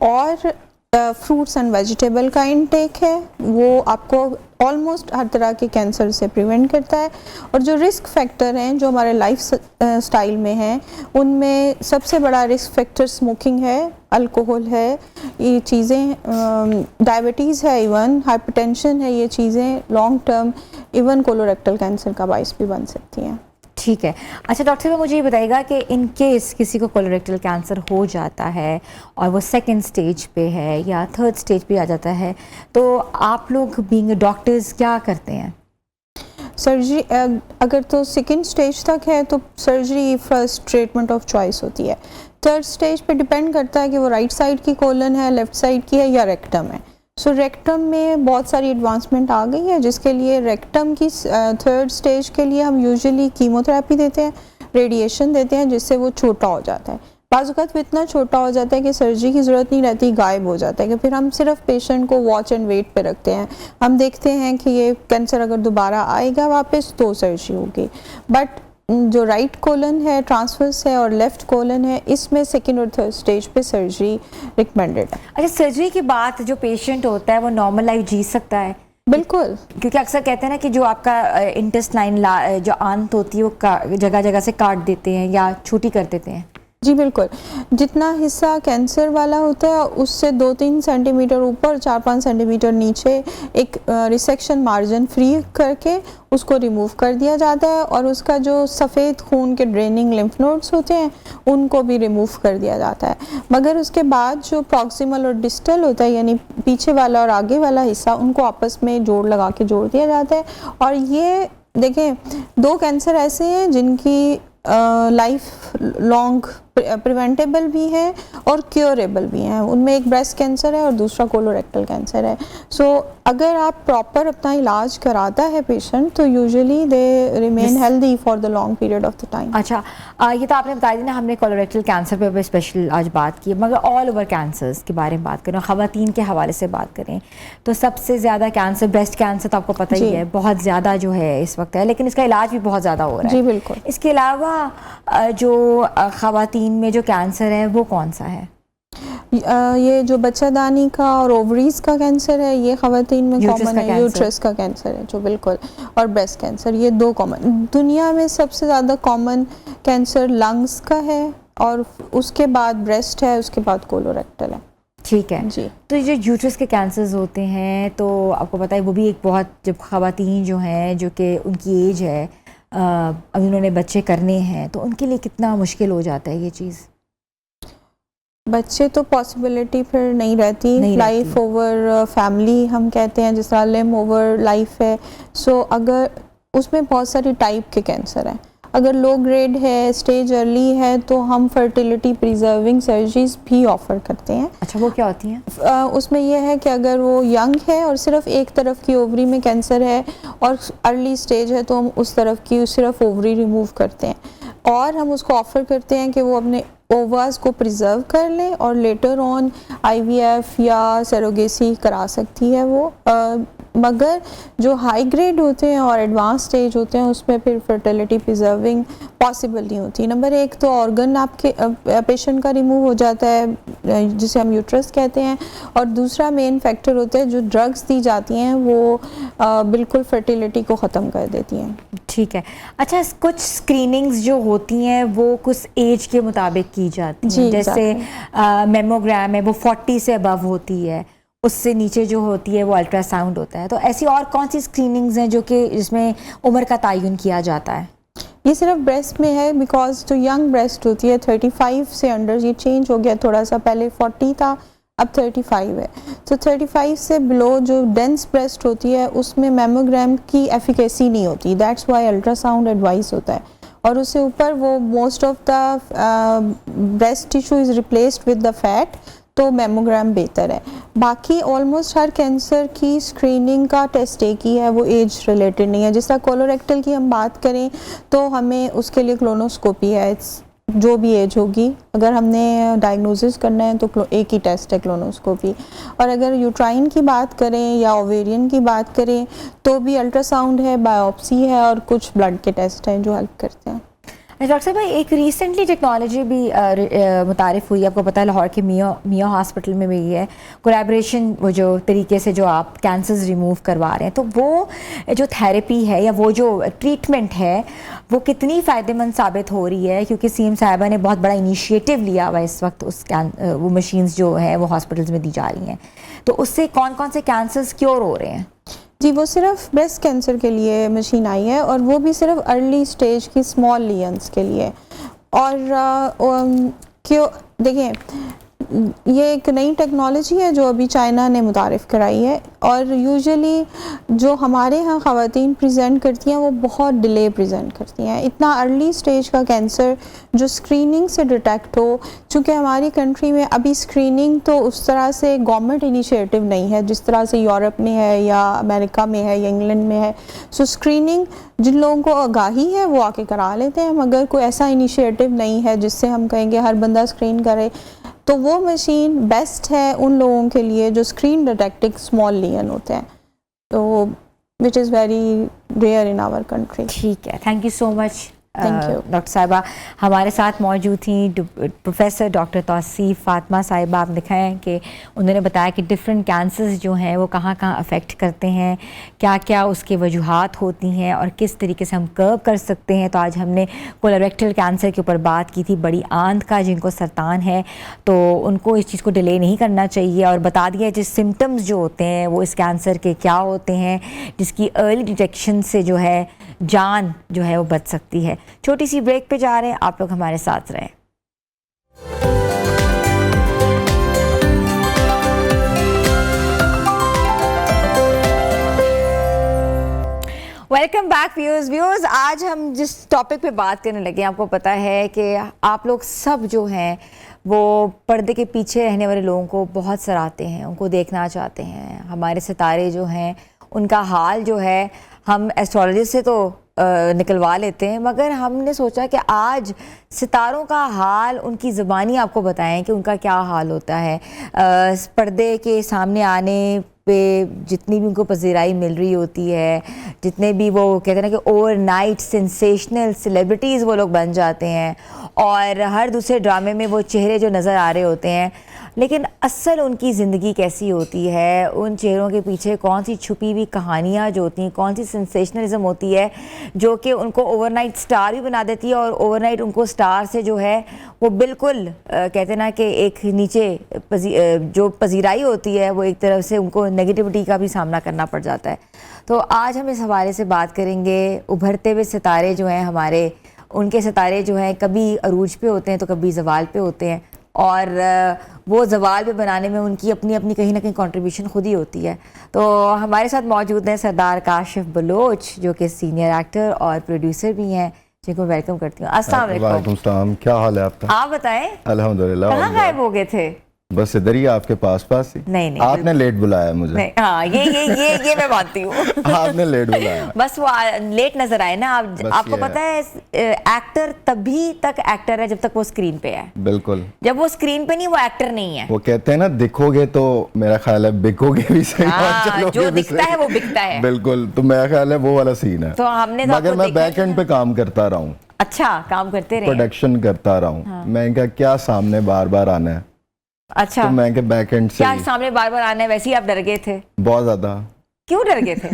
और फ्रूट्स एंड वेजिटेबल का इनटेक है। वो आपको ऑलमोस्ट हर तरह के कैंसर से प्रिवेंट करता है। और जो रिस्क फैक्टर हैं जो हमारे लाइफ स्टाइल में हैं, उनमें सबसे बड़ा रिस्क फैक्टर स्मोकिंग है, अल्कोहल है, ये चीज़ें, डायबिटीज़ है, इवन हाइपरटेंशन है। ये चीज़ें long term even colorectal cancer का बाइस भी बन सकती हैं। ठीक है। अच्छा डॉक्टर साहब, मुझे ये बताइएगा कि इन केस किसी को कोलोरेक्टल कैंसर हो जाता है और वो सेकंड स्टेज पे है या थर्ड स्टेज पे आ जाता है, तो आप लोग बीइंग डॉक्टर्स क्या करते हैं? सर्जरी, अगर तो सेकेंड स्टेज तक है तो surgery first treatment of choice होती है। थर्ड स्टेज पे डिपेंड करता है कि वो राइट साइड की कोलन है, लेफ्ट साइड की है या रेक्टम है। सो रेक्टम में बहुत सारी एडवांसमेंट आ गई है, जिसके लिए रेक्टम की थर्ड स्टेज के लिए हम यूजुअली कीमोथेरेपी देते हैं, रेडिएशन देते हैं, जिससे वो छोटा हो जाता है। बाज़ वक़्त वो इतना छोटा हो जाता है कि सर्जरी की ज़रूरत नहीं रहती, गायब हो जाता है, कि फिर हम सिर्फ पेशेंट को वॉच एंड वेट पे रखते हैं। हम देखते हैं कि ये कैंसर अगर दोबारा आएगा वापस तो सर्जरी होगी। बट जो राइट कोलन है, ट्रांसवर्स है, और लेफ्ट कोलन है, इसमें सेकेंड और थर्ड स्टेज पे सर्जरी रिकमेंडेड है। अच्छा, सर्जरी के बाद जो पेशेंट होता है वो नॉर्मल लाइफ जी सकता है? बिल्कुल, क्योंकि अक्सर कहते हैं ना कि जो आपका इंटेस्टाइन जो आंत होती है वो जगह जगह से काट देते हैं या छोटी कर देते हैं। जी बिल्कुल। जितना हिस्सा कैंसर वाला होता है उससे 2-3 सेंटीमीटर ऊपर, 4-5 सेंटीमीटर नीचे एक रिसेक्शन मार्जिन फ्री करके उसको रिमूव कर दिया जाता है, और उसका जो सफ़ेद खून के ड्रेनिंग लिम्फ नोड्स होते हैं उनको भी रिमूव कर दिया जाता है। मगर उसके बाद जो प्रॉक्सिमल और डिस्टल होता है, यानी पीछे वाला और आगे वाला हिस्सा, उनको आपस में जोड़ लगा के जोड़ दिया जाता है। और ये देखें, 2 कैंसर ऐसे हैं जिनकी लाइफ लॉन्ग प्रिवेंटेबल भी है और क्योरेबल भी हैं। उनमें एक ब्रेस्ट कैंसर है और दूसरा कोलोरेक्टल कैंसर है। सो अगर आप प्रॉपर अपना इलाज कराता है पेशेंट, तो usually they remain healthy for the long period of the time. अच्छा, ये तो आपने बताया ना, हमने कोलोरेक्टल कैंसर पे स्पेशल आज बात की, मगर ऑल ओवर कैंसर्स के बारे में बात करें, ख़वातीन के हवाले से बात करें, तो सबसे ज़्यादा कैंसर ब्रेस्ट कैंसर तो आपको पता ही है, बहुत ज़्यादा जो है इस वक्त है, लेकिन इसका इलाज भी बहुत ज़्यादा हो रहा है। जी बिल्कुल। इसके अलावा जो ख़वातीन में जो कैंसर है वो कौन सा है? ये जो बच्चादानी का और ओवरीज का कैंसर है, ये ख़वातीन में कॉमन है। यूट्रस का कैंसर है जो बिल्कुल, और ब्रेस्ट कैंसर, ये 2 कॉमन। दुनिया में सबसे ज़्यादा कॉमन कैंसर लंग्स का है, और उसके बाद ब्रेस्ट है, उसके बाद कोलोरेक्टल है। ठीक है जी। तो ये जो यूट्रस के कैंसर्स होते हैं, तो आपको पता है वो भी एक बहुत, जब ख़वातीन जो हैं जो कि उनकी एज है, अभी उन्होंने बच्चे करने हैं, तो उनके लिए कितना मुश्किल हो जाता है ये चीज़? बच्चे तो पॉसिबिलिटी फिर नहीं रहती, लाइफ ओवर फैमिली हम कहते हैं, जिस तरह लिम ओवर लाइफ है। सो अगर उसमें बहुत सारी टाइप के कैंसर हैं, अगर लो ग्रेड है, स्टेज अर्ली है, तो हम फर्टिलिटी प्रिजर्विंग सर्जरीज भी ऑफ़र करते हैं। अच्छा, वो क्या होती हैं? उसमें यह है कि अगर वो यंग है और सिर्फ एक तरफ की ओवरी में कैंसर है और अर्ली स्टेज है, तो हम उस तरफ की सिर्फ ओवरी रिमूव करते हैं और हम उसको ऑफ़र करते हैं कि वो अपने ओवास को प्रिजर्व कर ले और लेटर ऑन IVF या सरोगेसी करा सकती है वो। मगर जो हाई ग्रेड होते हैं और एडवांस स्टेज होते हैं उसमें फिर फर्टिलिटी प्रिजर्विंग पॉसिबल नहीं होती। नंबर एक तो ऑर्गन आपके पेशेंट का रिमूव हो जाता है जिसे हम यूट्रस कहते हैं, और दूसरा मेन फैक्टर होता है जो ड्रग्स दी जाती हैं वो बिल्कुल फर्टिलिटी को ख़त्म कर देती हैं। ठीक है। अच्छा, कुछ स्क्रीनिंग्स जो होती हैं वो कुछ एज के मुताबिक की जाती हैं, जैसे मेमोग्राम है वो 40 से अबव होती है, उससे नीचे जो होती है वो अल्ट्रासाउंड होता है। तो ऐसी और कौन सी स्क्रीनिंग्स हैं जो कि जिसमें उम्र का तयन किया जाता है? ये सिर्फ ब्रेस्ट में है, बिकॉज जो यंग ब्रेस्ट होती है 35 से अंडर, ये चेंज हो गया थोड़ा सा, पहले 40 था अब 35 है। तो 35 से बिलो जो डेंस ब्रेस्ट होती है उसमें मेमोग्राम की एफिकेसी नहीं होती, दैट्स वाई अल्ट्रासाउंड एडवाइस होता है। और उससे ऊपर वो most of the breast tissue is replaced with the fat, तो मेमोग्राम बेहतर है। बाकी ऑलमोस्ट हर कैंसर की स्क्रीनिंग का टेस्ट एक ही है, वो एज रिलेटेड नहीं है। जिस तरह कोलोरेक्टल की हम बात करें तो हमें उसके लिए क्लोनोस्कोपी है, जो भी एज होगी अगर हमने डायग्नोसिस करना है तो एक ही टेस्ट है क्लोनोस्कोपी। और अगर यूट्राइन की बात करें या ओवेरियन की बात करें तो भी अल्ट्रासाउंड है, बायोप्सी है और कुछ ब्लड के टेस्ट हैं जो हेल्प करते हैं। डॉक्टर साहब भाई, एक रिसेंटली टेक्नोलॉजी भी मुतारिफ़ हुई, आपको पता है लाहौर के मियो हॉस्पिटल में भी है कोलैबोरेशन, वो जो तरीके से जो आप कैंसर्स रिमूव करवा रहे हैं, तो वो जो थेरेपी है या वो जो ट्रीटमेंट है वो कितनी फ़ायदेमंद साबित हो रही है? क्योंकि CM साहिबा ने बहुत बड़ा इनिशिएटिव लिया हुआ इस वक्त, वो मशीन्स जो है वो हॉस्पिटल्स में दी जा रही हैं, तो उससे कौन कौन से कैंसर्स क्योर हो रहे हैं? जी, वो सिर्फ ब्रेस्ट कैंसर के लिए मशीन आई है और वो भी सिर्फ अर्ली स्टेज की स्मॉल लीजन्स के लिए। और क्यों, देखिए ये एक नई टेक्नोलॉजी है जो अभी चाइना ने मुतारिफ़ कराई है, और यूजुअली जो हमारे यहाँ ख़वातीन प्रेजेंट करती हैं वो बहुत डिले प्रेजेंट करती हैं। इतना अर्ली स्टेज का कैंसर जो स्क्रीनिंग से डिटेक्ट हो, चूँकि हमारी कंट्री में अभी स्क्रीनिंग तो उस तरह से गवर्नमेंट इनिशिएटिव नहीं है जिस तरह से यूरोप में है या अमेरिका में है या इंग्लैंड में है। सो स्क्रीनिंग जिन लोगों को आगाही है वो आके करा लेते हैं, मगर कोई ऐसा इनिशिएटिव नहीं है जिससे हम कहेंगे हर बंदा स्क्रीन करे। तो वो मशीन बेस्ट है उन लोगों के लिए जो स्क्रीन डिटेक्टिंग स्मॉल लीजन होते हैं, तो which is very rare in our country. ठीक है, thank you so much doctor साहिबा। हमारे साथ मौजूद थी प्रोफेसर डॉक्टर तौसीफ़ फ़ातिमा साहिबा। आप दिखाएं कि उन्होंने बताया कि डिफरेंट कैंसर्स जो हैं वो कहाँ कहाँ अफेक्ट करते हैं, क्या क्या उसके वजूहात होती हैं और किस तरीके से हम कर्व कर सकते हैं। तो आज हमने कोलोरेक्टल कैंसर के ऊपर बात की थी, बड़ी आंत का जिनको सरतान है तो उनको इस चीज़ को डिले नहीं करना चाहिए, और बता दिया जिस सिम्टम्स जो होते हैं वो इस कैंसर के क्या होते हैं, जिसकी अर्ली डिटेक्शन से जो है जान जो है वो बच सकती है। छोटी सी ब्रेक पे जा रहे हैं, आप लोग हमारे साथ रहें। Welcome back viewers. आज हम जिस टॉपिक पे बात करने लगे, आपको पता है कि आप लोग सब जो हैं वो पर्दे के पीछे रहने वाले लोगों को बहुत सराहते हैं, उनको देखना चाहते हैं। हमारे सितारे जो हैं उनका हाल जो है हम एस्ट्रोलॉजिस्ट से तो निकलवा लेते हैं, मगर हमने सोचा कि आज सितारों का हाल, उनकी ज़बानी आपको बताएं कि उनका क्या हाल होता है। पर्दे के सामने आने पे जितनी भी उनको पजीराई मिल रही होती है, जितने भी वो कहते हैं ना कि ओवरनाइट सेंसेशनल सेलिब्रिटीज़ वो लोग बन जाते हैं, और हर दूसरे ड्रामे में वो चेहरे जो नज़र आ रहे होते हैं, लेकिन असल उनकी ज़िंदगी कैसी होती है, उन चेहरों के पीछे कौन सी छुपी हुई कहानियाँ जो होती हैं, कौन सी सेंसेशनलिज्म होती है जो कि उनको ओवरनाइट स्टार भी बना देती है, और ओवरनाइट उनको स्टार से जो है वो बिल्कुल कहते ना कि एक नीचे जो पजीराई होती है वो एक तरफ से उनको नेगेटिविटी का भी सामना करना पड़ जाता है। तो आज हम इस हवाले से बात करेंगे। उभरते हुए सितारे जो हैं हमारे, उनके सितारे जो हैं कभी अरूज पे होते हैं तो कभी ज़वाल पे होते हैं, और वो ज़वाल पे बनाने में उनकी अपनी अपनी कहीं ना कहीं कंट्रीब्यूशन खुद ही होती है। तो हमारे साथ मौजूद हैं सरदार काशिफ बलोच जो कि सीनियर एक्टर और प्रोड्यूसर भी हैं, जी को वेलकम करती हूँ। अस्सलाम वालेकुम। वालेकुम सलाम, क्या हाल है आपका? आप बताएं, अल्हम्दुलिल्लाह। कहाँ गायब हो गए थे? बस इधर ही आपके पास ही। नहीं आपने लेट बुलाया मुझे। नहीं, हाँ ये मैं मानती हूँ। आपने लेट बुलाया। बस वो लेट नजर आए ना। आपको ये पता है एक्टर तभी तक एक्टर है जब तक वो स्क्रीन पे है। बिल्कुल, जब वो स्क्रीन पे नहीं, वो एक्टर नहीं है। वो कहते हैं ना, दिखोगे तो मेरा ख्याल है बिकोगे भी सही और हाँ, चलोगे जो भी दिखता सही। है वो बिकता है। बिल्कुल, तो मेरा ख्याल है वो वाला सीन है। तो हमने तो मगर आपको मैं देखा बैक एंड पे काम करता रहा हूँ, अच्छा काम करते रहे। प्रोडक्शन करता रहा हूँ। मैं क्या क्या सामने बार बार आना है, अच्छा, तो मैं क्या बैक एंड से क्या ही सामने बार बार आना है, वैसे ही आप डर गए थे? बहुत ज्यादा। क्यों डर गए थे?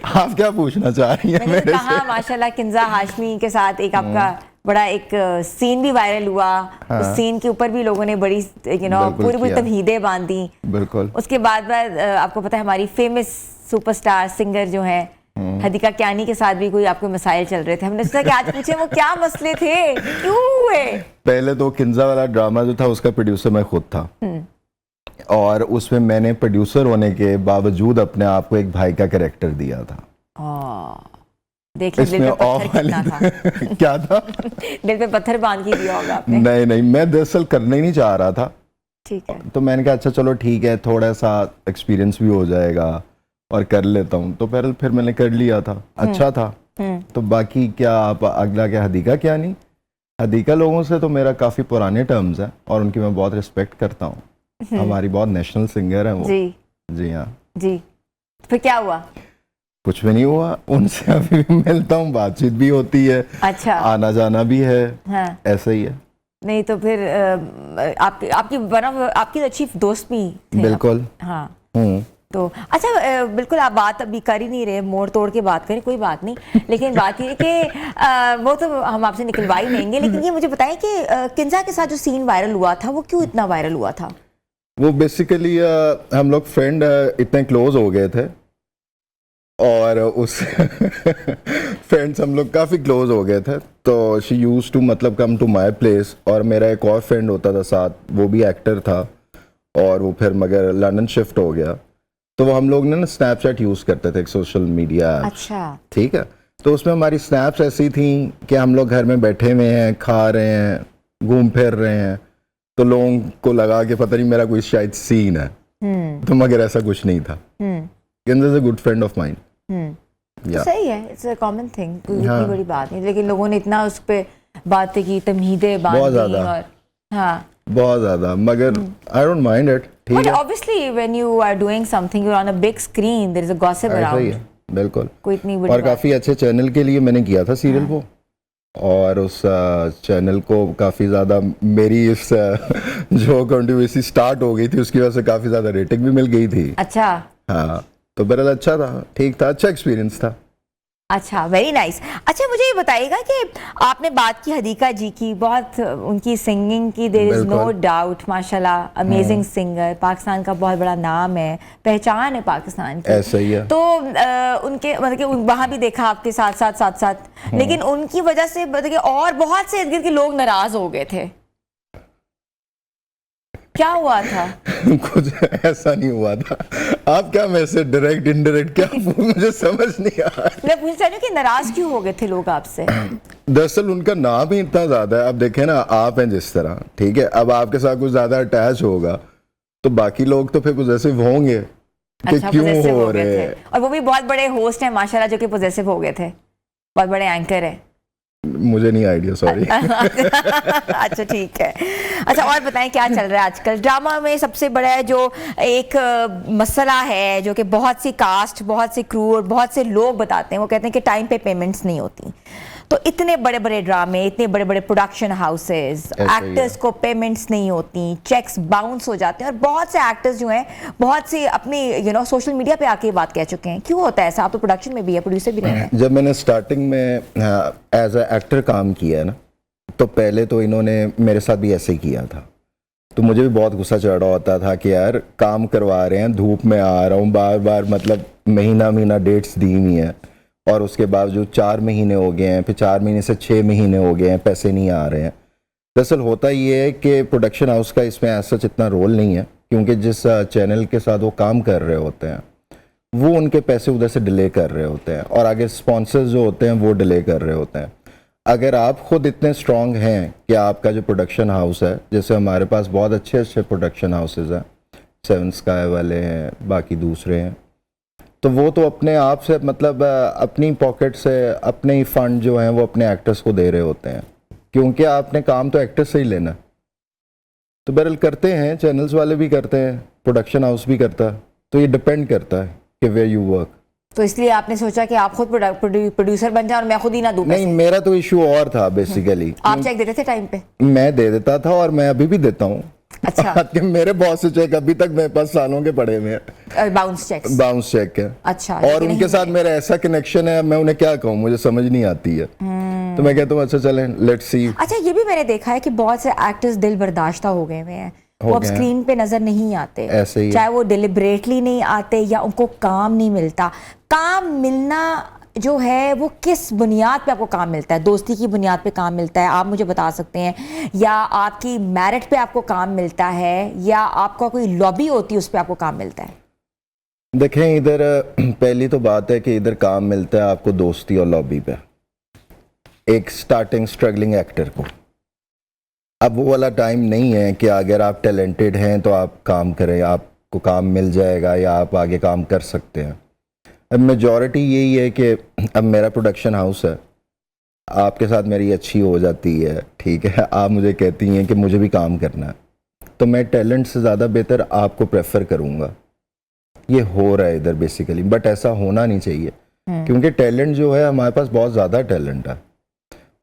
आप क्या पूछना चाह रही हैं मैंने मेरे तो से? कहा माशाल्लाह किंजा हाशमी के साथ एक आपका बड़ा एक सीन भी वायरल हुआ। हाँ। उस सीन के ऊपर भी लोगों ने बड़ी बिल्कुल पूरी पूरी किया। तमहीदें बांधी। बिल्कुल। उसके बाद आपको पता है हमारी फेमस सुपरस्टार सिंगर जो है हदीका कियानी के साथ भी कोई आपके मसाइल चल रहे थे। हमने सोचा कि आज पूछे वो क्या मसले थे, क्यों हुए? पहले तो किंजा वाला ड्रामा जो था उसका प्रोड्यूसर मैं खुद था, और उसमें मैंने प्रोड्यूसर होने के बावजूद अपने आप को एक भाई का कैरेक्टर दिया था। देख लीजिए दिल पे पत्थर कितना था। क्या था? दिल पे पत्थर बांध के दिया होगा आपने। नहीं नहीं, मैं दरअसल करना ही नहीं चाह रहा था। ठीक है। तो मैंने कहा अच्छा चलो ठीक है, थोड़ा सा एक्सपीरियंस भी हो जाएगा और कर लेता हूँ। तो फिर मैंने कर लिया था, अच्छा था। तो बाकी क्या आप अगला क्या हदीका क्या नहीं, हदीका लोगों से तो मेरा काफ़ी पुराने टर्म्स है और उनकी मैं बहुत रिस्पेक्ट करता हूँ। हमारी बहुत नेशनल सिंगर है वो। जी हाँ जी। फिर क्या हुआ? कुछ भी नहीं हुआ, उनसे अभी भी मिलता हूँ, बातचीत भी होती है, अच्छा, आना जाना भी है। हाँ। ऐसा ही है। नहीं तो फिर आपकी अच्छी दोस्त भी थे। बिल्कुल। हाँ। तो अच्छा, बिल्कुल आप बात अभी कर ही नहीं रहे, मोड़ तोड़ के बात करें, कोई बात नहीं। लेकिन बात ये कि वो तो हम आपसे निकलवा ही लेंगे। लेकिन ये मुझे बताएं कि किंजा के साथ जो सीन वायरल हुआ था वो क्यों इतना वायरल हुआ था? वो बेसिकली हम लोग फ्रेंड इतने क्लोज हो गए थे, और उस फ्रेंड्स हम लोग काफ़ी क्लोज हो गए थे। तो शी यूज टू मतलब कम टू माई प्लेस, और मेरा एक और फ्रेंड होता था साथ, वो भी एक्टर था, और वो फिर मगर लंदन शिफ्ट हो गया। तो वो हम लोग ने ना स्नैपचैट यूज़ करते थे, एक सोशल मीडिया। अच्छा। ठीक है। तो उसमें हमारी स्नैप्स ऐसी थी कि हम लोग घर में बैठे हुए हैं, खा रहे हैं, घूम फिर रहे हैं, तो लोगों को लगा कि पता नहीं मेरा कोई शायद सीन है। तो मगर ऐसा कुछ नहीं था। Kinza is a good friend of mine. सही है, इट्स अ कॉमन थिंग, कोई इतनी बड़ी बात नहीं। लेकिन लोगों ने इतना उस पे बातें की, तमहीदें बांधी, और हाँ बहुत ज्यादा, मगर आई डोंट माइंड इट। ठीक But है, obviously when you are doing something, you're on a big screen, there is a gossip ऐसा ही around. है, बिल्कुल। कोई इतनी बड़ी और बात। काफी अच्छे चैनल के लिए मैंने किया था सीरियल वो, और उस चैनल को काफी ज्यादा मेरी इस जो कंट्रोवर्सी स्टार्ट हो गई थी उसकी वजह से काफी ज्यादा रेटिंग भी मिल गई थी। अच्छा। हाँ, तो बहरहाल अच्छा था, ठीक था, अच्छा एक्सपीरियंस था। अच्छा, वेरी नाइस। अच्छा, मुझे ये बताइएगा कि आपने बात की हदीका जी की, बहुत उनकी सिंगिंग की, देयर इज नो डाउट, माशाल्लाह अमेजिंग सिंगर, पाकिस्तान का बहुत बड़ा नाम है, पहचान है पाकिस्तान की। ऐसा ही है। तो उनके मतलब कि वहाँ भी देखा आपके साथ, लेकिन उनकी वजह से मतलब कि और बहुत से इर्द गिर्द के लोग नाराज हो गए थे, क्या हुआ था? कुछ ऐसा नहीं हुआ था। आप क्या मेरे से डायरेक्ट इनडायरेक्ट क्या मुझे समझ नहीं आ रहा। मैं पूछ रही हूँ कि नाराज क्यों हो गए थे लोग आपसे? दरअसल उनका नाम ही इतना ज्यादा है। अब देखें ना, आप हैं जिस तरह, ठीक है, अब आपके साथ कुछ ज्यादा अटैच होगा तो बाकी लोग तो फिर पोजेसिव होंगे कि अच्छा, क्यों possessive हो गए रहे थे। हैं। और वो भी बहुत बड़े होस्ट हैं माशाल्लाह जो कि पोजेसिव हो गए थे, बहुत बड़े एंकर है। मुझे नहीं आइडिया, सॉरी। अच्छा ठीक है। अच्छा, और बताएं क्या चल रहा है आजकल ड्रामा में? सबसे बड़ा है जो एक मसला है जो कि बहुत सी कास्ट, बहुत सी क्रू और बहुत से लोग बताते हैं, वो कहते हैं कि टाइम पे पेमेंट्स नहीं होती। तो इतने बड़े बड़े ड्रामे, इतने बड़े बड़े प्रोडक्शन हाउसेस, एक्टर्स को पेमेंट्स नहीं होती, चेक्स बाउंस हो जाते हैं, और बहुत से एक्टर्स जो हैं बहुत से अपनी सोशल मीडिया पे आके बात कह चुके हैं। क्यों होता है ऐसा? आप तो प्रोडक्शन में भी है, प्रोड्यूसर भी रहे हैं। जब मैंने स्टार्टिंग में एज अ एक्टर काम किया ना, तो पहले तो इन्होंने मेरे साथ भी ऐसे ही किया था, तो मुझे भी बहुत गुस्सा चढ़ रहा होता था कि यार काम करवा रहे हैं, धूप में आ रहा हूँ बार बार, मतलब महीना डेट्स दी हुई हैं, और उसके बावजूद 4 महीने हो गए हैं, फिर 4 महीने से 6 महीने हो गए हैं, पैसे नहीं आ रहे हैं। दरअसल होता ये है कि प्रोडक्शन हाउस का इसमें ऐसा इतना रोल नहीं है, क्योंकि जिस चैनल के साथ वो काम कर रहे होते हैं वो उनके पैसे उधर से डिले कर रहे होते हैं, और आगे स्पॉन्सर्स जो होते हैं वो डिले कर रहे होते हैं। अगर आप खुद इतने स्ट्रांग हैं कि आपका जो प्रोडक्शन हाउस है, जैसे हमारे पास बहुत अच्छे अच्छे प्रोडक्शन हाउसेज हैं, सेवन स्काई वाले हैं, बाकी दूसरे हैं, तो वो तो अपने आप से मतलब अपनी पॉकेट से अपने ही फंड जो हैं वो अपने एक्टर्स को दे रहे होते हैं, क्योंकि आपने काम तो एक्टर्स से ही लेना। तो बहरहाल करते हैं, चैनल्स वाले भी करते हैं, प्रोडक्शन हाउस भी करता है, तो ये डिपेंड करता है कि वेयर यू वर्क। तो इसलिए आपने सोचा कि आप खुद प्रोड्यूसर बन जाए और मैं खुद ही ना दूं नहीं, पैसे? मेरा तो इशू और था बेसिकली। आप चेक देते थे टाइम पे? मैं दे देता था और मैं अभी भी देता हूँ। अच्छा। कि मेरे बॉस से चेक अभी तक मेरे पास सालों के पड़े हुए हैं, बाउंस चेक्स? बाउंस चेक है। अच्छा। और उनके साथ मेरा ऐसा कनेक्शन है, मैं उन्हें क्या कहूँ, मुझे समझ नहीं आती है। तो मैं कहता हूँ अच्छा चलें, लेट्स सी। अच्छा, ये भी मैंने देखा है कि बहुत से एक्टर्स दिल बर्दाश्ता हो गए हुए हैं, वो अब स्क्रीन पे नजर नहीं आते, ऐसे ही, चाहे वो डिलिबरेटली नहीं आते या उनको काम नहीं मिलता। काम मिलना जो है वो किस बुनियाद पे आपको काम मिलता है? दोस्ती की बुनियाद पे काम मिलता है, आप मुझे बता सकते हैं, या आपकी मेरिट पे आपको काम मिलता है, या आपका कोई लॉबी होती है उस पर आपको काम मिलता है? देखें, इधर पहली तो बात है कि इधर काम मिलता है आपको दोस्ती और लॉबी पे, एक स्टार्टिंग स्ट्रगलिंग एक्टर को। अब वो वाला टाइम नहीं है कि अगर आप टैलेंटेड हैं तो आप काम करें, आपको काम मिल जाएगा या आप आगे काम कर सकते हैं। अब मेजॉरिटी यही है कि अब मेरा प्रोडक्शन हाउस है, आपके साथ मेरी अच्छी हो जाती है, ठीक है, आप मुझे कहती हैं कि मुझे भी काम करना है, तो मैं टैलेंट से ज़्यादा बेहतर आपको प्रेफर करूँगा। ये हो रहा है इधर बेसिकली, बट ऐसा होना नहीं चाहिए, क्योंकि टैलेंट जो है हमारे पास बहुत ज़्यादा टैलेंट है।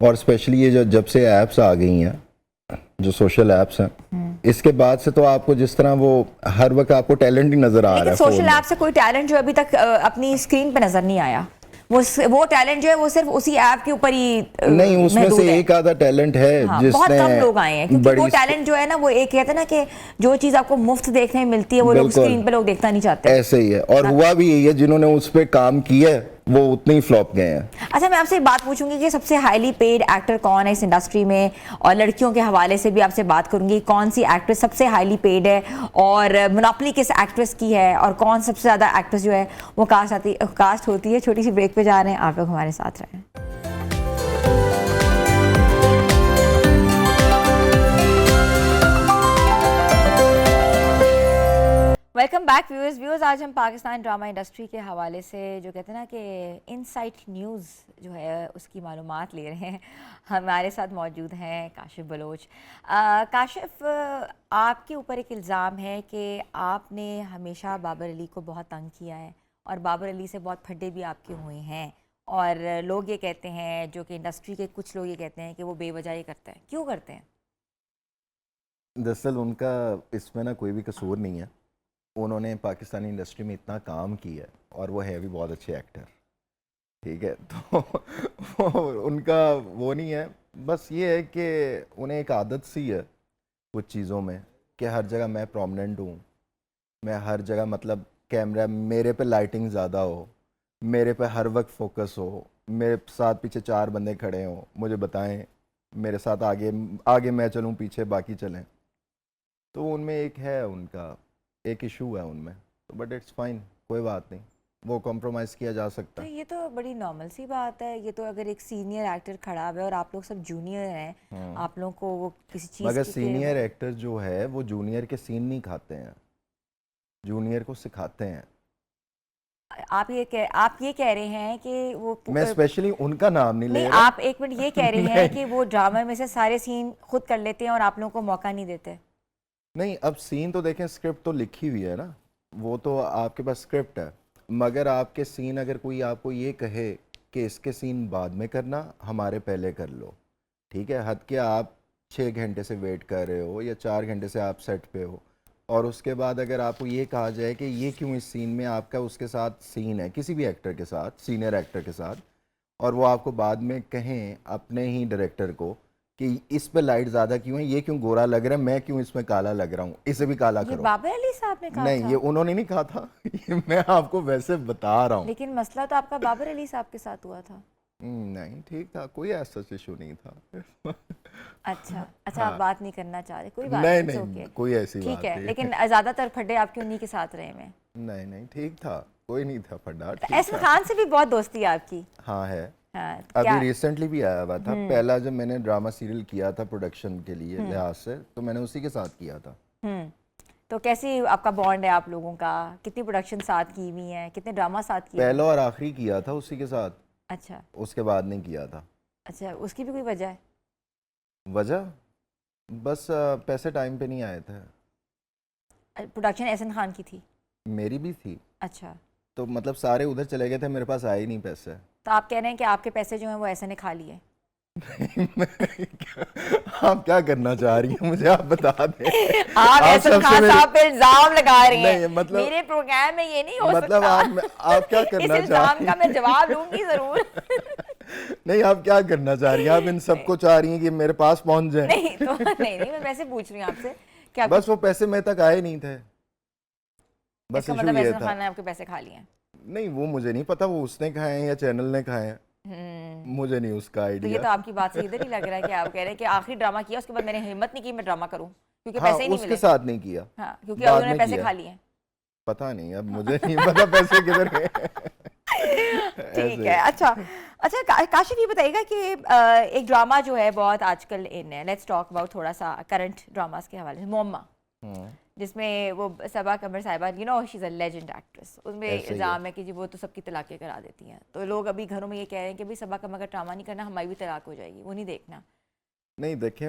और स्पेशली ये जब से ऐप्स आ गई हैं, जो सोशल ऐप्स हैं, इसके बाद से तो आपको जिस तरह वो हर वक्त आपको टैलेंट ही नजर आ रहा है। सोशल ऐप से कोई टैलेंट जो अभी तक अपनी स्क्रीन पे नजर नहीं आया, वो टैलेंट जो है वो सिर्फ उसी ऐप के ऊपर ही नहीं, उसमें से एक आधा टैलेंट है। हाँ, जिसने बहुत कम लोग आए हैं, क्योंकि वो टैलेंट जो है ना, वो एक कहते हैं ना कि जो चीज आपको मुफ्त देखने में मिलती है वो लोग स्क्रीन पे लोग देखना नहीं चाहते। ऐसे ही है, और हुआ भी यही है, जिन्होंने उस पर काम किया है वो उतने ही फ्लॉप गए हैं। अच्छा, मैं आपसे बात पूछूंगी कि सबसे हाईली पेड एक्टर कौन है इस इंडस्ट्री में, और लड़कियों के हवाले से भी आपसे बात करूंगी, कौन सी एक्ट्रेस सबसे हाईली पेड है, और मोनोपोली किस एक्ट्रेस की है, और कौन सबसे ज्यादा एक्ट्रेस जो है वो कास्ट होती है। छोटी सी ब्रेक पे जा रहे हैं, आप लोग हमारे साथ रहें। Welcome back viewers. आज हम पाकिस्तान ड्रामा इंडस्ट्री के हवाले से जो कहते हैं ना कि इनसाइट न्यूज़ जो है उसकी मालूमात ले रहे हैं। हमारे साथ मौजूद हैं काशिफ बलोच। काशिफ, आपके ऊपर एक इल्ज़ाम है कि आपने हमेशा बाबर अली को बहुत तंग किया है, और बाबर अली से बहुत फड्डे भी आपके हुए हैं, और लोग ये कहते हैं, जो कि इंडस्ट्री के कुछ लोग ये कहते हैं कि वो बेवजह ही करते हैं। क्यों करते हैं? दरअसल उनका इसमें ना कोई भी कसूर नहीं है। उन्होंने पाकिस्तानी इंडस्ट्री में इतना काम किया है, और वो है भी बहुत अच्छे एक्टर, ठीक है, तो उनका वो नहीं है। बस ये है कि उन्हें एक आदत सी है कुछ चीज़ों में कि हर जगह मैं प्रोमिनेंट हूँ, मैं हर जगह मतलब कैमरा मेरे पे, लाइटिंग ज़्यादा हो, मेरे पे हर वक्त फोकस हो, मेरे साथ पीछे 4 बंदे खड़े हों, मुझे बताएं, मेरे साथ आगे मैं चलूँ, पीछे बाकी चलें। तो उनमें एक है, उनका एक इशू है उनमें, तो बट इट्स फाइन, कोई बात नहीं, वो कॉम्प्रोमाइज़ किया जा सकता है। ये तो बड़ी नॉर्मल सी बात है। ये तो अगर एक सीनियर एक्टर खड़ा है और आप लोग सब जूनियर हैं, आप लोगों को वो किसी चीज़, मगर सीनियर एक्टर जो है वो जूनियर के सीन नहीं खाते हैं, जूनियर को सिखाते हैं। आप ये कह रहे हैं कि वो, मैं स्पेशली उनका नाम नहीं ले रहा। आप एक मिनट ये कह रहे हैं कि वो ड्रामा में से सारे सीन खुद कर लेते हैं और आप लोगों को मौका नहीं देते? नहीं, अब सीन तो देखें, स्क्रिप्ट तो लिखी हुई है ना, वो तो आपके पास स्क्रिप्ट है, मगर आपके सीन अगर कोई आपको ये कहे कि इसके सीन बाद में करना, हमारे पहले कर लो, ठीक है, हद के आप 6 घंटे से वेट कर रहे हो या 4 घंटे से आप सेट पे हो, और उसके बाद अगर आपको ये कहा जाए कि ये क्यों इस सीन में आपका उसके साथ सीन है, किसी भी एक्टर के साथ, सीनियर एक्टर के साथ, और वो आपको बाद में कहें अपने ही डायरेक्टर को कि इस पे लाइट ज़्यादा क्यों है, ये क्यों गोरा लग रहा है, मैं क्यों इसमें काला लग रहा हूँ, इसे भी काला करो। बाबर अली साहब ने कहा नहीं था? ये उन्होंने नहीं कहा था, ये मैं आपको वैसे बता रहा हूँ। लेकिन मसला तो आपका बाबर अली साहब के साथ हुआ था। नहीं, ठीक था, कोई ऐसा इशू नहीं था। अच्छा, हाँ। आप बात नहीं करना चाह रहे, कोई बात नहीं, okay। कोई ऐसी बात ठीक है, नहीं। लेकिन ज़्यादातर फड्डे आपके उन्हीं के साथ रहे में? नहीं, ठीक था, कोई नहीं था फड्डा। ऐसा खान से भी बहुत दोस्ती है आपकी? हाँ है हाँ, अभी क्या रिसेंटली भी आया हुआ था। पहला जब मैंने ड्रामा सीरियल किया था प्रोडक्शन के लिए लिहाज से, तो मैंने उसी के साथ किया था। तो कैसी आपका बॉन्ड है आप लोगों का? कितनी प्रोडक्शन साथ की हुई है, कितने ड्रामा साथ किए हुए हैं? पहला और आखिरी किया था उसी के साथ, अच्छा उसके बाद नहीं किया था। अच्छा, उसकी भी कोई वजह है? वजह बस पैसे टाइम पे नहीं आए थे। प्रोडक्शन एहसन खान की थी? मेरी भी थी, अच्छा, तो मतलब सारे उधर चले गए थे, मेरे पास आए ही नहीं पैसे। तो आप कह रहे हैं कि आपके पैसे जो हैं वो ऐसे ने खा लिए? आप क्या करना चाह रही हैं मुझे आप बता दें। आप एहसन सबसे खान मेरी- साहब पे इल्जाम लगा रही हैं। नहीं, मतलब- मेरे प्रोग्राम में ये नहीं हो मतलब सकता। आप क्या इस करना चाह इल्जाम रही का हैं? मैं जवाब लूंगी जरूर। नहीं, आप क्या करना चाह रही हैं? आप इन सबको चाह रही हैं कि मेरे पास पहुंच जाए? नहीं तो नहीं मैं वैसे पूछ रही हूँ आपसे कि आपके- बस वो पैसे मेरे तक आए नहीं थे, बस इसका इशू मतलब ये एहसन था। खान ने आपके पैसे खा लिए हैं? नहीं, वो मुझे नहीं पता, वो उसने खाए हैं या चैनल ने खाए हैं, मुझे नहीं उसका तो ये आइडिया। तो आपकी बात से इधर ही लग रहा है कि आप कह रहे हैं कि आखिरी ड्रामा किया उसके बाद मैंने हिम्मत नहीं की मैं ड्रामा करूं क्योंकि हाँ, पैसे ही नहीं उसके मिले। साथ नहीं किया, हाँ, क्योंकि बाद उन्होंने में पैसे किया। खा लिए हैं। पता नहीं, अब मुझे नहीं पता पैसे किधर गए। ठीक है। अच्छा अच्छा, काशिफ ये बताइएगा कि एक ड्रामा जो है बहुत आजकल इन है, लेट्स टॉक अबाउट थोड़ा सा करंट ड्रामास के हवाले से, मोम्मा, जिसमें वो सबा कमर साहिबा, you know she is a legend actress, उसमें ऐसे ही है। इल्ज़ाम है कि जी वो तो सबकी तलाक़ें करा देती हैं, तो लोग अभी घरों में ये कह रहे हैं कि भाई सबा कमर का ड्रामा नहीं करना, हमारी भी तलाक हो जाएगी, वो नहीं देखना। नहीं, देखें,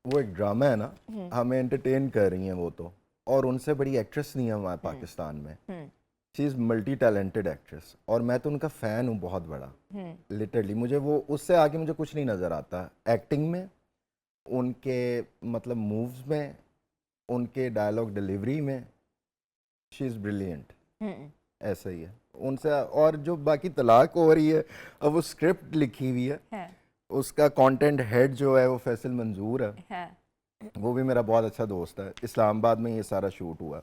वो एक ड्रामा है ना, हमें एंटरटेन कर रही हैं वो तो, और उनसे बड़ी एक्ट्रेस नहीं है हमारे पाकिस्तान में। She is multi talented actress, और मैं तो उनका फ़ैन हूँ बहुत बड़ा। लिटरली मुझे वो उससे आगे मुझे कुछ नहीं नज़र आता, एक्टिंग में, उनके मतलब मूव्स में, उनके डायलॉग डिलीवरी में। शी इज़ ब्रिलियंट, ऐसा ही है उनसे। और जो बाकी तलाक हो रही है, अब वो स्क्रिप्ट लिखी हुई है, उसका कंटेंट हेड जो है वो फैसल मंजूर है, वो भी मेरा बहुत अच्छा दोस्त है। इस्लामाबाद में ये सारा शूट हुआ,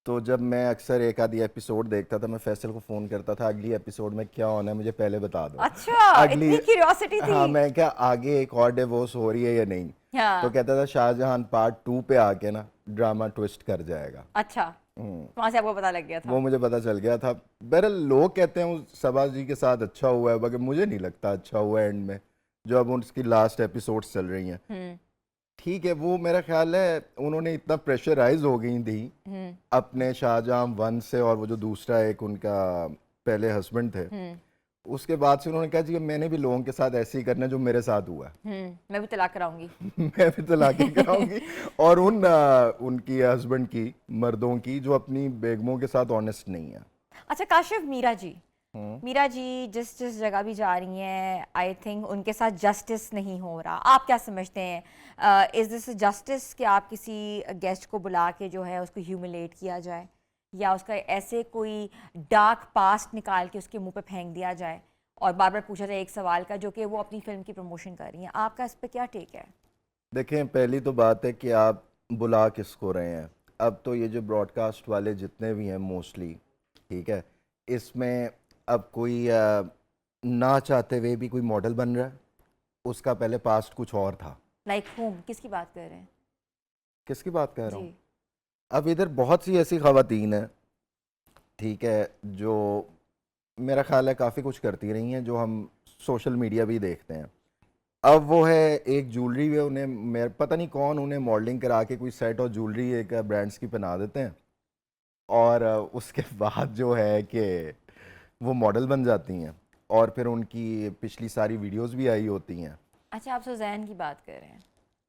तो जब मैं अक्सर एक आधी एपिसोड देखता था, मैं फैसल को फ़ोन करता था, अगली एपिसोड में क्या होना है मुझे पहले बता दो। अच्छा, इतनी क्यूरियोसिटी थी? हाँ, मैं क्या आगे एक और डिवोर्स हो रही है या नहीं। हाँ। तो कहता था शाहजहां पार्ट 2 पे आके ना ड्रामा ट्विस्ट कर जाएगा। अच्छा, वहां से आपको पता लग गया था? वो मुझे पता चल गया था। बहरहाल लोग कहते हैं उस सबा जी के साथ अच्छा हुआ है, मगर मुझे नहीं लगता अच्छा हुआ है एंड में, जो अब उसकी लास्ट एपिसोड्स चल रही हैं। ठीक है, वो मेरा ख्याल है उन्होंने इतना प्रेशराइज हो गई थी अपने शाहजहां 1 से, और वो जो दूसरा एक उनका पहले हस्बैंड थे, उसके बाद से उन्होंने कहा जी मैंने भी लोगों के साथ ऐसे ही करना जो मेरे साथ हुआ है। मैं भी तलाक कराऊंगी। मैं भी तलाक़ें कराऊंगी। और उनकी हस्बैंड की, मर्दों की, जो अपनी बेगमों के साथ ऑनेस्ट नहीं है। अच्छा काशिफ, मीरा जी जिस जिस जगह भी जा रही हैं, आई थिंक उनके साथ जस्टिस नहीं हो रहा। आप क्या समझते हैं, इज़ दिस जस्टिस कि आप किसी गेस्ट को बुला के जो है उसको ह्यूमिलेट किया जाए, या उसका ऐसे कोई डार्क पास्ट निकाल के उसके मुंह पे फेंक दिया जाए और बार बार पूछा जाए एक सवाल का, जो कि वो अपनी फिल्म की प्रमोशन कर रही हैं? आपका इस पर क्या टेक है? देखें, पहली तो बात है कि आप बुला किसको रहे हैं। अब तो ये जो ब्रॉडकास्ट वाले जितने भी हैं मोस्टली, ठीक है, इसमें अब कोई ना चाहते हुए भी कोई मॉडल बन रहा है, उसका पहले पास्ट कुछ और था। लाइक होम, किसकी बात कर रहे हैं? किसकी बात कर रहा हूँ? जी। अब इधर बहुत सी ऐसी ख़वातीन हैं, ठीक है, जो मेरा ख्याल है काफ़ी कुछ करती रही हैं, जो हम सोशल मीडिया भी देखते हैं। अब वो है एक ज्वेलरी में उन्हें, मेरे पता नहीं कौन उन्हें मॉडलिंग करा के कोई सेट और ज्वेलरी एक ब्रांड्स की पहना देते हैं, और उसके बाद जो है कि वो मॉडल बन जाती हैं, और फिर उनकी पिछली सारी वीडियोस भी आई होती हैं। अच्छा, आप सुजैन की बात कर रहे हैं,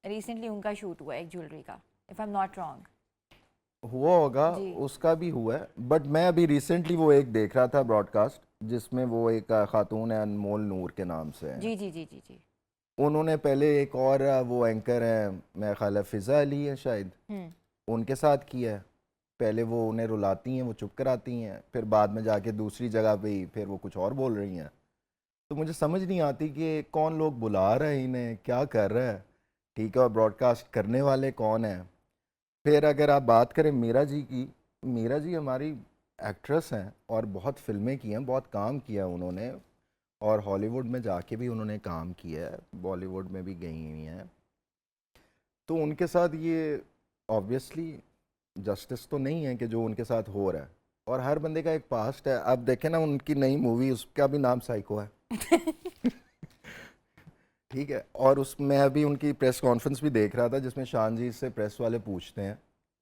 रिसेंटली उनका शूट हुआ एक ज्वेलरी का, if I am not wrong. हुआ होगा, उसका भी हुआ है, बट मैं अभी रिसेंटली वो एक देख रहा था ब्रॉडकास्ट, जिसमें वो एक खातून है, अनमोल नूर के नाम से है। जी जी जी जी जी। उन्होंने पहले एक और वो एंकर है, मेरा ख्याल है फ़िज़ा अली है शायद, उनके साथ किया है। पहले वो उन्हें रुलाती हैं, वो चुप कराती हैं, फिर बाद में जाके दूसरी जगह पे ही फिर वो कुछ और बोल रही हैं। तो मुझे समझ नहीं आती कि कौन लोग बुला रहे हैं इन्हें, क्या कर रहा है, ठीक है, और ब्रॉडकास्ट करने वाले कौन हैं। फिर अगर आप बात करें मीरा जी की, मीरा जी हमारी एक्ट्रेस हैं और बहुत फिल्में की हैं, बहुत काम किया उन्होंने, और हॉलीवुड में जाके भी उन्होंने काम किया है, बॉलीवुड में भी गई हुई हैं। तो उनके साथ ये ऑब्वियसली जस्टिस तो नहीं है कि जो उनके साथ हो रहा है, और हर बंदे का एक पास्ट है। अब देखें ना, उनकी नई मूवी, उसका भी नाम साइको है। ठीक है। और उसमें अभी उनकी प्रेस कॉन्फ्रेंस भी देख रहा था जिसमें शान जी से प्रेस वाले पूछते हैं,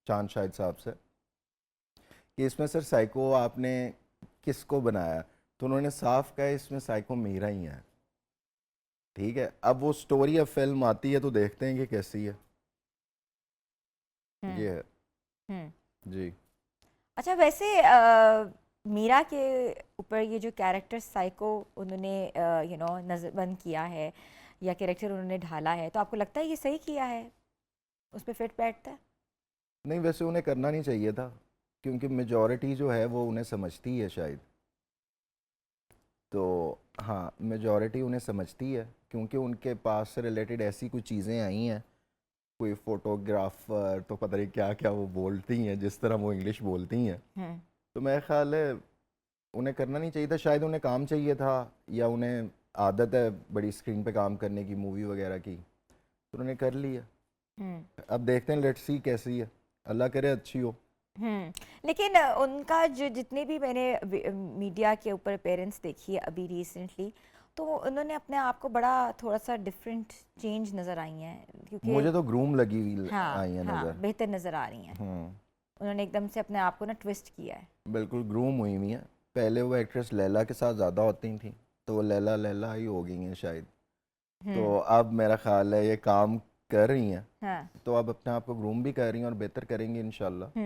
चांद शाहिद साहब से, कि इसमें सर साइको आपने किसको बनाया, तो उन्होंने साफ कहा इसमें साइको मीरा ही है। ठीक है, अब वो स्टोरी अब फिल्म आती है तो देखते हैं कि कैसी है। ये है जी। अच्छा, वैसे मीरा के ऊपर ये जो कैरेक्टर साइको उन्होंने नज़रबंद किया है या कैरेक्टर उन्होंने ढाला है, तो आपको लगता है ये सही किया है, उस पर फिट बैठता है? नहीं, वैसे उन्हें करना नहीं चाहिए था, क्योंकि मेजॉरिटी जो है वो उन्हें समझती है शायद। तो हाँ, मेजॉरिटी उन्हें समझती है क्योंकि उनके पास से रिलेटेड ऐसी कुछ चीज़ें आई हैं, कोई फोटोग्राफर तो पता नहीं क्या क्या वो बोलती हैं, जिस तरह वो इंग्लिश बोलती हैं। तो मेरा ख्याल है उन्हें करना नहीं चाहिए था, शायद उन्हें काम चाहिए था या उन्हें आदत है बड़ी स्क्रीन पे काम करने की, मूवी वगैरह की, तो उन्होंने कर लिया। अब देखते हैं, लेट्स सी कैसी है, अल्लाह करे अच्छी हो। लेकिन उनका जो जितने भी मैंने मीडिया के ऊपर पेरेंट्स देखी है अभी रिसेंटली, तो उन्होंने अपने आप को बड़ा थोड़ा सा डिफरेंट चेंज नज़र आई हैं, क्योंकि मुझे तो ग्रूम लगी हुई हाँ, आई है हाँ, नज़र, बेहतर नज़र आ रही हैं। उन्होंने एकदम से अपने आप को ना ट्विस्ट किया है। बिल्कुल ग्रूम हुई हुई है। पहले वो एक्ट्रेस लैला के साथ ज़्यादा होती थी, तो वो लैला लैला ही हो गई हैं शायद। तो अब मेरा ख्याल है ये काम कर रही हैं, हाँ। तो अब अपने आप को ग्रूम भी कर रही हैं और बेहतर करेंगी इंशाल्लाह,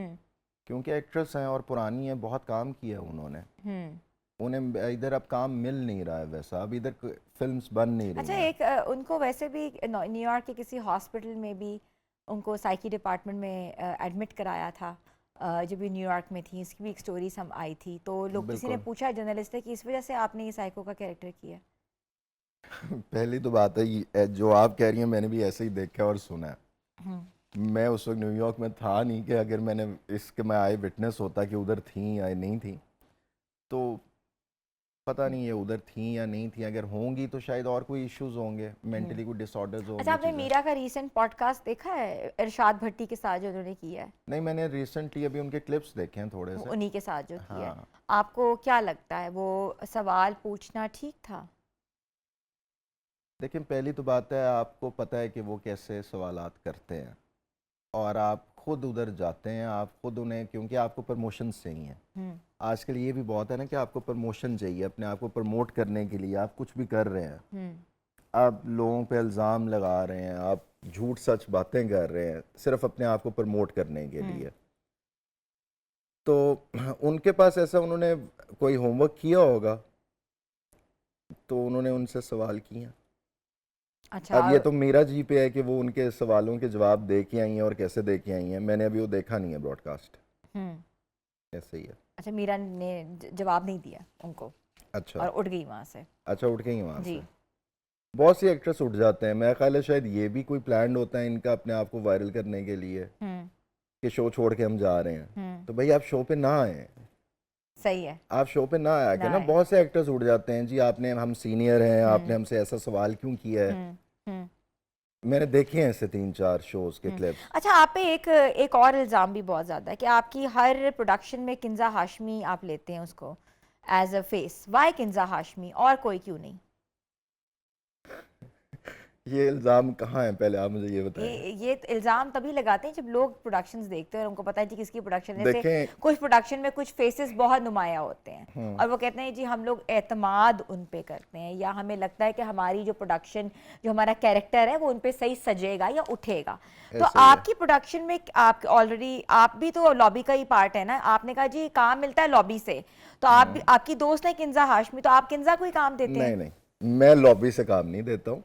क्योंकि एक्ट्रेस हैं और पुरानी है, बहुत काम किया है उन्होंने। उन्हें इधर अब काम मिल नहीं रहा है वैसा, अब इधर फिल्म्स बन नहीं रही अच्छा, हैं। एक उनको वैसे भी न्यूयॉर्क के किसी हॉस्पिटल में भी उनको साइकी डिपार्टमेंट में एडमिट कराया था जब भी न्यूयॉर्क में थी। इसकी भी एक स्टोरी हम आई थी, तो लोग किसी ने पूछा, जर्नलिस्ट ने, कि इस वजह से आपने ये साइको का कैरेक्टर किया। पहली तो बात है ये जो आप कह रही हैं मैंने भी ऐसे ही देखा और सुना है। मैं उस वक्त न्यूयॉर्क में था नहीं कि अगर मैंने इसके मैं आई विटनेस होता कि उधर थी या नहीं थी, तो पता नहीं है उधर थी या नहीं थी। अगर होंगी तो शायद और कोई इश्यूज होंगे, मेंटली कोई डिसऑर्डर्स होंगे। अच्छा, आपने मीरा का रीसेंट पॉडकास्ट देखा है इरशाद भट्टी के साथ जो उन्होंने किया है? नहीं, मैंने रिसेंटली अभी उनके क्लिप्स देखे हैं थोड़े से, उन्हीं के साथ जो किया है। हाँ। आपको क्या लगता है, वो सवाल पूछना ठीक था? लेकिन पहली तो बात है, आपको पता है कि वो कैसे सवालात करते हैं और आप खुद उधर जाते हैं, आप खुद उन्हें, क्योंकि आपको प्रमोशन चाहिए। आजकल ये भी बहुत है ना कि आपको प्रमोशन चाहिए, अपने आप को प्रमोट करने के लिए आप कुछ भी कर रहे हैं, आप लोगों पे इल्ज़ाम लगा रहे हैं, आप झूठ सच बातें कर रहे हैं सिर्फ अपने आप को प्रमोट करने के लिए। तो उनके पास ऐसा, उन्होंने कोई होमवर्क किया होगा तो उन्होंने उनसे सवाल किए। अच्छा, अब ये तो मीरा जी पे है कि वो उनके सवालों के जवाब दे के आई हैं और कैसे दे के आई हैं। मैंने अभी वो देखा नहीं है ब्रॉडकास्ट, ऐसे ही है। अच्छा, मीरा ने जवाब नहीं दिया उनको? अच्छा, और उठ गई वहां से? अच्छा, उठ गई वहाँ जी। से। बहुत सी एक्ट्रेस उठ जाते हैं, मेरा ख्याल है शायद ये भी कोई प्लान होता है इनका अपने आप को वायरल करने के लिए कि शो छोड़ के हम जा रहे हैं। तो भाई आप शो पे ना आए, सही है, आप शो पे ना आया कि ना। बहुत से एक्टर्स उठ जाते हैं, जी आपने, हम सीनियर हैं, आपने हमसे ऐसा सवाल क्यों किया है। मैंने देखे हैं ऐसे 3-4 शोज के क्लिप्स। अच्छा, आप पे एक और इल्ज़ाम भी बहुत ज़्यादा है कि आपकी हर प्रोडक्शन में किंजा हाशमी आप लेते हैं उसको as a face. Why Kinza Hashmi, और कोई क्यों नहीं? ये इल्ज़ाम कहाँ है, पहले आप मुझे ये बताएं। ये इल्ज़ाम तभी लगाते हैं जब लोग प्रोडक्शंस देखते हैं और उनको पता है कि किसकी प्रोडक्शन है। जैसे कुछ प्रोडक्शन में कुछ फेसेस बहुत नुमाया होते हैं और वो कहते हैं जी हम लोग एतमाद उन पे करते हैं, या हमें लगता है कि हमारी जो प्रोडक्शन, जो हमारा कैरेक्टर है वो उन पे सही सजेगा या उठेगा। तो आपकी प्रोडक्शन में आप ऑलरेडी, आप भी तो लॉबी का ही पार्ट है ना। आपने कहा जी काम मिलता है लॉबी से, तो आप भी, आपकी दोस्त है किंजा हाशमी, तो आप किंजा को ही काम देते हैं? नहीं, मैं लॉबी से काम नहीं देता हूँ।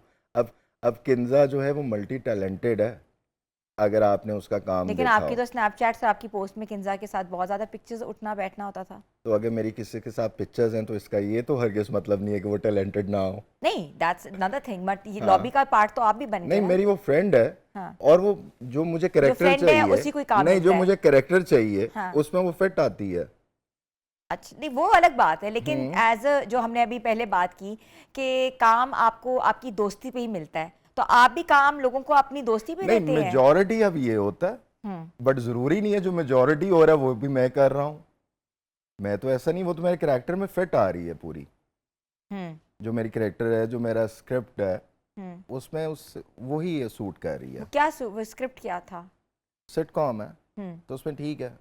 अब किंजा जो है वो मल्टी टैलेंटेड है, अगर आपने उसका काम लेकिन देखा आपकी तो स्नैपचैट्स और आपकी पोस्ट में किंजा के साथ बहुत ज्यादा पिक्चर्स उठना बैठना होता था। तो अगर मेरी किसी के साथ पिक्चर्स हैं तो इसका ये तो हरगिज मतलब नहीं है कि वो टैलेंटेड ना हो। नहीं, दैट्स अनदर थिंग, बट ये लॉबी का पार्ट तो आप भी बन गए। नहीं, मेरी वो फ्रेंड है। हाँ। और वो जो मुझे कैरेक्टर चाहिए, उसी कोई काम नहीं, जो मिलता है। मुझे कैरेक्टर चाहिए हाँ। उसमें वो फिट आती है। अच्छा, नहीं वो अलग बात है, लेकिन एज जो हमने अभी पहले बात की कि काम आपको आपकी दोस्ती पे ही मिलता है, तो आप भी काम लोगों को अपनी दोस्ती पे देते हैं। मेजॉरिटी अब ये होता है, बट जरूरी नहीं है जो मेजॉरिटी हो रहा है वो भी मैं कर रहा हूँ। मैं तो ऐसा नहीं, वो तो मेरे कैरेक्टर में फिट आ रही है पूरी। जो मेरी कैरेक्टर है, जो मेरा स्क्रिप्ट है, उसमें उस वही सूट कर रही है। क्या स्क्रिप्ट क्या था? सिटकॉम है तो उसमें ठीक है,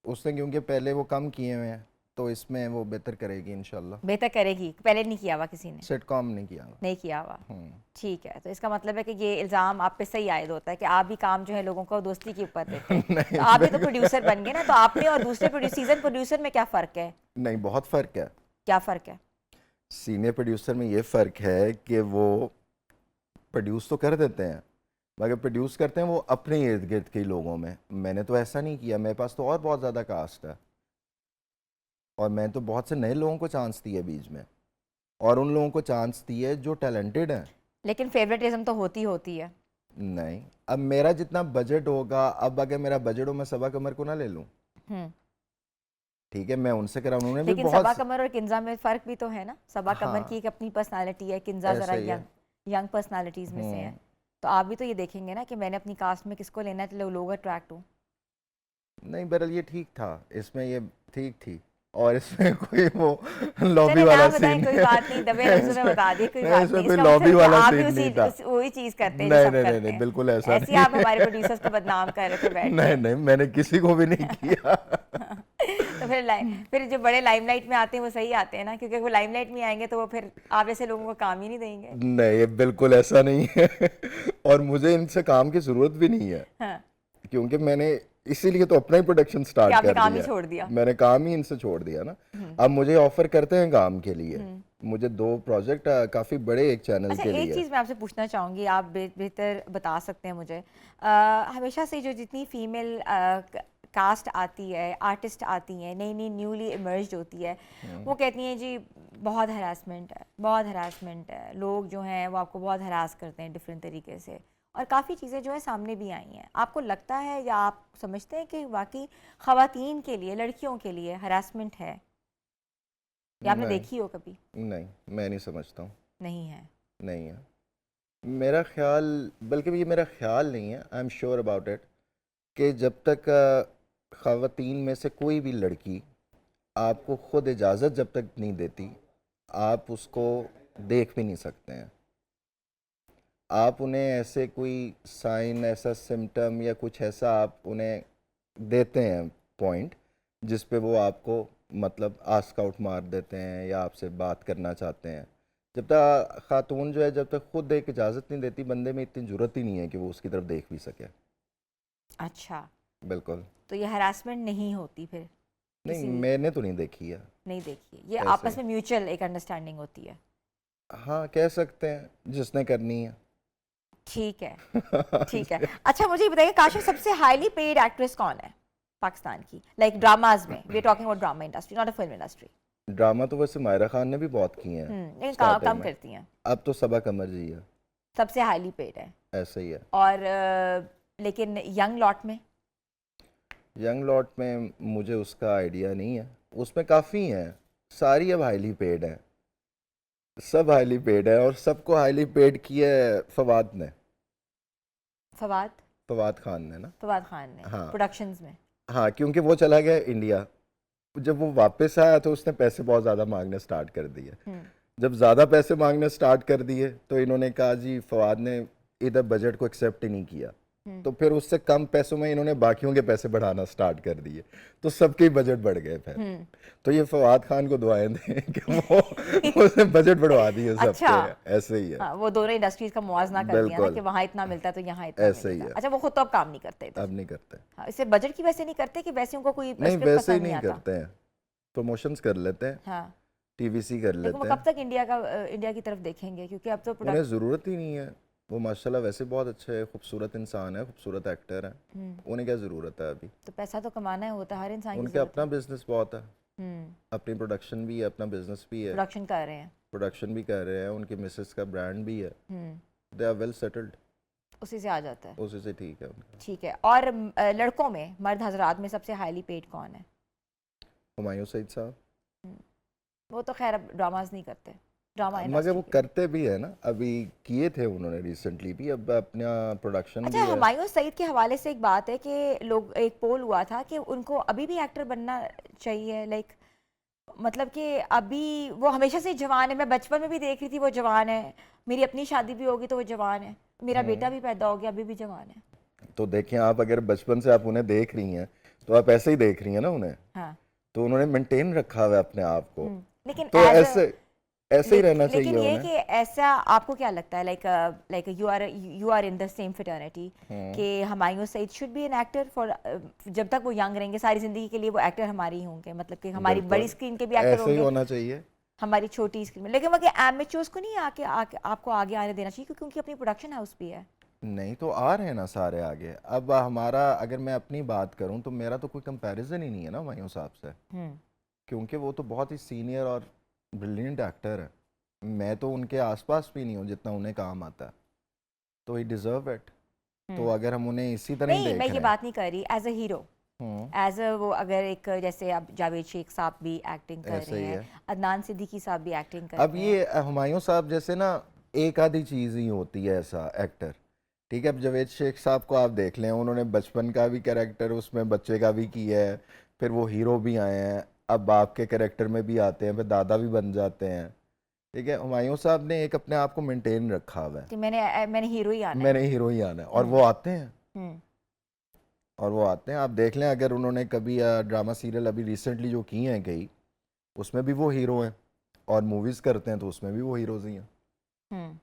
उसने क्योंकि पहले वो कम किए हुए हैं तो इसमें वो बेहतर करेगी इंशाल्लाह। बेहतर करेगी, पहले नहीं किया हुआ किसी ने? सिटकॉम नहीं किया हुआ। नहीं किया हुआ, ठीक है। तो इसका मतलब है कि ये इल्ज़ाम आप पे सही आयद होता है कि आप भी काम जो है लोगों को दोस्ती के ऊपर देते हैं। तो आप भी तो प्रोड्यूसर बन गए ना, तो आपने और दूसरे सीजन प्रोड्यूसर में क्या फ़र्क है? नहीं, बहुत फ़र्क है। क्या फ़र्क है? सीनियर प्रोड्यूसर में ये फ़र्क है कि वो प्रोड्यूस तो कर देते हैं, मगर प्रोड्यूस करते हैं वो अपने इर्द गिर्द के लोगों में। मैंने तो ऐसा नहीं किया, मेरे पास तो और बहुत ज़्यादा कास्ट है और मैं तो बहुत से नए लोगों को चांस दिया बीच में, और उन लोगों को चांस दिए जो टैलेंटेड हैं। लेकिन फेवरेटिज्म तो होती है। नहीं, अब मेरा जितना बजट होगा, अब अगर मेरा बजट हो मैं सबा कमर को ना ले लूँ, ठीक है, मैं उनसे करा, उन्होंने भी लेकिन बहुत। सबा कमर और किंजा में फ़र्क भी तो है ना। सबा कमर की एक अपनी पर्सनालिटी है, किंजा ज़रा ऐसा ही है। यंग पर्सनालिटीज़ में से है। तो आप भी तो ये देखेंगे ना कि मैंने अपनी कास्ट में किसको लेना है तो लोग अट्रैक्ट हो। नहीं, बहरहाल ये ठीक था, इसमें ये ठीक थी, और इसमें कोई वो लॉबी वाला सीन कोई बात नहीं, दबे लफ्ज़ों में बता दिए, कोई बात इसमें नहीं। कोई इसका लॉबी मतलब वाला आप सीन भी नहीं था। वही चीज़ करते हैं नहीं जो सब नहीं करते नहीं, हैं। बिल्कुल ऐसा ऐसे आप हमारे प्रोड्यूसर्स को बदनाम कर रहे थे बैठ के। नहीं नहीं, मैंने किसी को भी नहीं किया। तो फिर जो बड़े लाइमलाइट में आते हैं वो सही आते हैं ना, क्योंकि वो लाइमलाइट में आएंगे तो वो फिर आप जैसे लोगों को काम ही नहीं देंगे। नहीं, ये बिल्कुल ऐसा नहीं है, और मुझे इनसे काम की जरूरत भी नहीं है। हाँ। क्योंकि मैंने इसीलिए तो अपना ही प्रोडक्शन स्टार्ट कर काम ही दिया। छोड़ दिया। मैंने काम ही इनसे छोड़ दिया ना। अब मुझे ऑफर करते हैं काम के लिए, मुझे 2 प्रोजेक्ट काफी बड़े एक चैनल अच्छा, के एक लिए। चीज़ मैं आपसे पूछना चाहूँगी, आप बेहतर बता सकते हैं मुझे। हमेशा से जो जितनी फीमेल कास्ट आती है, आर्टिस्ट आती हैं, नई नई न्यूली इमर्ज होती है, वो कहती हैं जी बहुत हरासमेंट है, बहुत हरासमेंट है, लोग जो हैं वो आपको बहुत हरास करते हैं डिफरेंट तरीके से, और काफ़ी चीज़ें जो है सामने भी आई हैं। आपको लगता है या आप समझते हैं कि वाकई ख़वातीन के लिए, लड़कियों के लिए हरासमेंट है, या आपने देखी हो कभी? नहीं, मैं नहीं समझता हूँ। नहीं है? नहीं है मेरा ख्याल, बल्कि ये मेरा ख्याल नहीं है, I am sure about it, कि जब तक ख़वातीन में से कोई भी लड़की आपको ख़ुद इजाज़त जब तक नहीं देती, आप उसको देख भी नहीं सकते हैं। आप उन्हें ऐसे कोई साइन, ऐसा सिम्टम या कुछ ऐसा आप उन्हें देते हैं पॉइंट, जिस पे वो आपको मतलब आस्क आउट मार देते हैं या आपसे बात करना चाहते हैं। जब तक खातून जो है, जब तक खुद एक इजाज़त नहीं देती, बंदे में इतनी ज़रूरत ही नहीं है कि वो उसकी तरफ देख भी सके। अच्छा, बिल्कुल। तो ये हरासमेंट नहीं होती फिर? नहीं, मैंने तो नहीं देखी है। नहीं देखी है, ये ऐसे। आपस में म्यूचुअल एक अंडरस्टैंडिंग होती है। हाँ, कह सकते हैं, जिसने करनी है। ठीक है, ठीक है। अच्छा, मुझे ये बताइए, काशिफ सबसे हाईली पेड एक्ट्रेस कौन है पाकिस्तान की, लाइक ड्रामाज में? We are talking about drama industry, not a film industry. Drama तो वैसे मायरा खान ने भी बहुत किए हैं, लेकिन starting कम में। करती हैं। अब तो सबा कमर जी है, सबसे हाईली पेड है, ऐसे ही है। और लेकिन यंग लॉट में? यंग लॉट में मुझे उसका आइडिया नहीं है, उसमें काफ़ी हैं, सारी अब हाईली पेड हैं, सब हाईली पेड है, और सबको हाईली पेड किया है फवाद ने, फवाद खान ने ना। फवाद खान ने, हाँ। प्रोडक्शंस में। हाँ, क्योंकि वो चला गया इंडिया, जब वो वापस आया तो उसने पैसे बहुत ज़्यादा मांगने स्टार्ट कर दिए। जब ज़्यादा पैसे मांगने स्टार्ट कर दिए तो इन्होंने कहा जी, फवाद ने इधर बजट को एक्सेप्ट ही नहीं किया, तो फिर उससे कम पैसों में इन्होंने बाकियों के पैसे बढ़ाना स्टार्ट कर दिए, तो सबके बजट बढ़ गए फिर। तो ये फवाद खान को दुआएं दें कि वो उसने बजट बढ़वा दिए सबके। अच्छा। ऐसे ही है। हाँ, वो दोनों इंडस्ट्रीज का मुआवजा कर दिया ना कि वहाँ इतना मिलता है तो यहाँ इतना ऐसे ही मिलता है। अच्छा, वो खुद तो अब काम नहीं करते थे। अब नहीं करते। हाँ, इससे बजट की वैसे नहीं करते कि वैसे उनको कोई नहीं, स्क्रिप्ट वैसे ही पसंद नहीं आता? करते हैं, प्रमोशंस कर लेते हैं, हाँ, टीवीसी कर लेकिन लेते वो हैं। कब तक इंडिया की तरफ देखेंगे, क्योंकि अब तो उन्हें ज़रूरत ही नहीं है, वो माशाल्लाह वैसे बहुत अच्छे खूबसूरत इंसान है, खूबसूरत एक्टर हैं, उन्हें क्या ज़रूरत है अभी? तो पैसा तो कमाना है, होता है हर इंसान की उनके अपना बिजनेस बहुत है, ज़रूरत। अपनी प्रोडक्शन भी है, अपना बिजनेस भी है, प्रोडक्शन कर रहे हैं। प्रोडक्शन भी कर रहे हैं, उनके मिसेस का ब्रांड भी है, दे आर वेल सेटल्ड, उसी से आ जाता है। उसी से ठीक है उनका। ठीक है। और लड़कों में, मर्द हजरात में सबसे हाईली पेड कौन है? हुमायूं सईद साहब। वो तो खैर अब ड्रामाज नहीं करते, ड्रामा मगर वो करते भी है ना, अभी किए थे उन्होंने रिसेंटली भी, अब अपना प्रोडक्शन भी अच्छा, है। हुमायूं सईद के हवाले से एक बात है कि लोग, एक पोल हुआ था कि उनको अभी भी एक्टर बनना चाहिए, लाइक मतलब कि अभी वो हमेशा से जवान है, मैं बचपन में भी देख रही थी वो जवान है, मेरी अपनी शादी भी होगी तो वो जवान है, मेरा बेटा भी पैदा हो गया अभी भी जवान है। तो देखें, आप अगर बचपन से आप उन्हें देख रही हैं तो आप ऐसे ही देख रही हैं ना उन्हें, हाँ तो उन्होंने मेंटेन रखा हुआ है अपने आप को। लेकिन तो as a- ऐसे ऐसे ही रहना लेकिन चाहिए ये उन्हें। कि ऐसा आपको क्या लगता है, like you are in the same fraternity कि Humayun Saeed should be an actor for, जब तक वो यंग रहेंगे सारी जिंदगी के लिए वो एक्टर हमारे ही होंगे, मतलब कि हमारी बिल्कुल, बड़ी स्क्रीन के भी एक्टर ऐसे ही होंगे, होना चाहिए। हमारी छोटी स्क्रीन में, लेकिन वो एमेच्योर्स को नहीं आके आपको आगे आने देना चाहिए क्योंकि उनकी अपनी प्रोडक्शन हाउस भी है। नहीं तो आ रहे हैं ना सारे आगे। अब हमारा, अगर मैं अपनी बात करूं तो मेरा तो कोई कंपैरिजन ही नहीं है ना हुमायूं साहब से, क्योंकि वो तो बहुत ही सीनियर और ब्रिलियंट एक्टर है। मैं तो उनके आसपास भी नहीं हूँ जितना उन्हें काम आता है, तो ही डिजर्व इट। तो अगर हम उन्हें इसी तरह ही नहीं, देख मैं रहे ये हैं, बात नहीं कर रही as a hero, as a वो, अगर एक जैसे अब जावेद शेख साहब भी एक्टिंग कर ऐसे रहे ही हैं, है। अदनान सिद्दीकी साहब भी एक्टिंग कर अब रहे हैं। ये हुमायूं साहब जैसे ना एक आधी चीज़ ही होती है ऐसा एक्टर, ठीक है। अब जावेद शेख साहब को आप देख लें, उन्होंने बचपन का भी कैरेक्टर उसमें बच्चे का भी किया है, फिर वो हीरो भी आए हैं, अब बाप के कैरेक्टर में भी आते हैं, फिर दादा भी बन जाते हैं, ठीक है। हुमायूं साहब ने एक अपने आप को मेंटेन रखा हुआ है, कि मैंने हीरो ही आना है। मैंने हीरो ही आना है, और वो आते हैं। हम्म, और वो आते हैं, आप देख लें, अगर उन्होंने कभी ड्रामा सीरियल अभी रिसेंटली जो किए हैं कई, उसमें भी वो हीरो हैं, और मूवीज़ करते हैं तो उसमें भी वो हीरोज ही हैं। हम्म,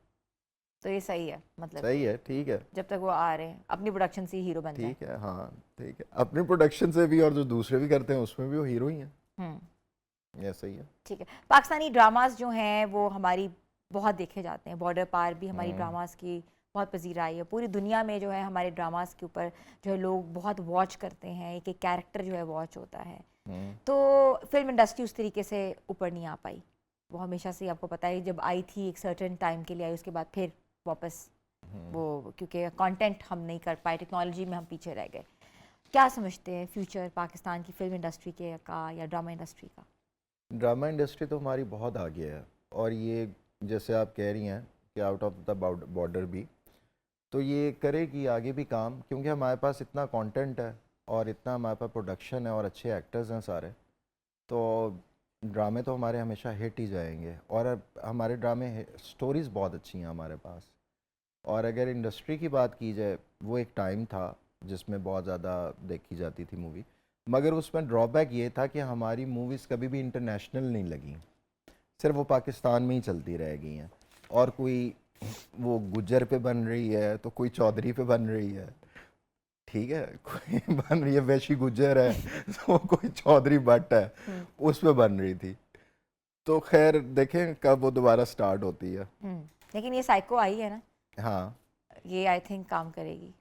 तो ये सही है, मतलब सही है, ठीक है, जब तक वो आ रहे हैं अपनी प्रोडक्शन से ही हीरो बन जाए। ठीक है, हाँ ठीक है। अपनी प्रोडक्शन से भी और जो दूसरे भी करते हैं उसमें भी वो हीरो ही हैं। ये सही है। ठीक है। पाकिस्तानी ड्रामास जो हैं वो हमारी बहुत देखे जाते हैं, बॉर्डर पार भी हमारी ड्रामास की बहुत पजीराई है, पूरी दुनिया में जो है हमारे ड्रामास के ऊपर जो है लोग बहुत वॉच करते हैं, एक एक कैरेक्टर जो है वॉच होता है। तो फिल्म इंडस्ट्री उस तरीके से ऊपर नहीं आ पाई, वो हमेशा से आपको पता है जब आई थी एक सर्टेन टाइम के लिए आई, उसके बाद फिर वापस वो, क्योंकि कंटेंट हम नहीं कर पाए, टेक्नोलॉजी में हम पीछे रह गए। क्या समझते हैं फ्यूचर पाकिस्तान की फिल्म इंडस्ट्री के का या ड्रामा इंडस्ट्री का? ड्रामा इंडस्ट्री तो हमारी बहुत आगे है, और ये जैसे आप कह रही हैं कि आउट ऑफ द बॉर्डर भी, तो ये करेगी आगे भी काम, क्योंकि हमारे पास इतना कंटेंट है और इतना हमारे पास प्रोडक्शन है और अच्छे एक्टर्स हैं सारे, तो ड्रामे तो हमारे हमेशा हिट ही जाएंगे। और अब हमारे ड्रामे स्टोरीज़ बहुत अच्छी हैं हमारे पास। और अगर इंडस्ट्री की बात की जाए, वो एक टाइम था जिसमें बहुत ज़्यादा देखी जाती थी मूवी, मगर उसमें ड्रॉबैक ये था कि हमारी मूवीज़ कभी भी इंटरनेशनल नहीं लगी, सिर्फ वो पाकिस्तान में ही चलती रह गई हैं। और कोई वो गुज्जर पे बन रही है तो कोई चौधरी पे बन रही है, ठीक है, कोई बन रही है वैशी गुज्जर है तो कोई चौधरी भट्ट है उस पे बन रही थी। तो खैर देखें कब वो दोबारा स्टार्ट होती है। लेकिन ये साइको आई है ना, हाँ, ये आई थिंक काम करेगी।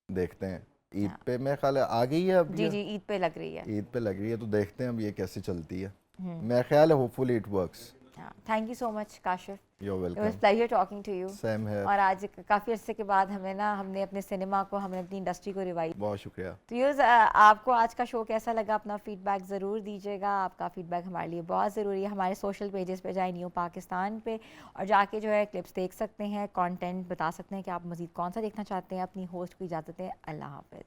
देखते हैं ईद पे, मेरे ख्याल है आ गई है अब, जी जी, ईद पे लग रही है। ईद पे लग रही है, तो देखते हैं अब ये कैसे चलती है। मेरा ख्याल है hopefully it works. Thank you so much Kashif, you it was welcome. Pleasure talking to you. Same है, और आज काफ़ी अरसे के बाद हमने अपने सिनेमा को, हमने अपनी इंडस्ट्री को रिवाइव। बहुत शुक्रिया। तो यूज़ आपको आज का शो कैसा लगा, अपना फीडबैक ज़रूर दीजिएगा। आपका फीडबैक हमारे लिए बहुत ज़रूरी है। हमारे सोशल पेजेस पे जाए न्यू पाकिस्तान पे, और जाके जो है क्लिप्स देख सकते हैं, कंटेंट बता सकते हैं कि आप मज़ीद कौन सा देखना चाहते हैं। अपनी होस्ट को इजाज़त दें, अल्लाह हाफ़िज़।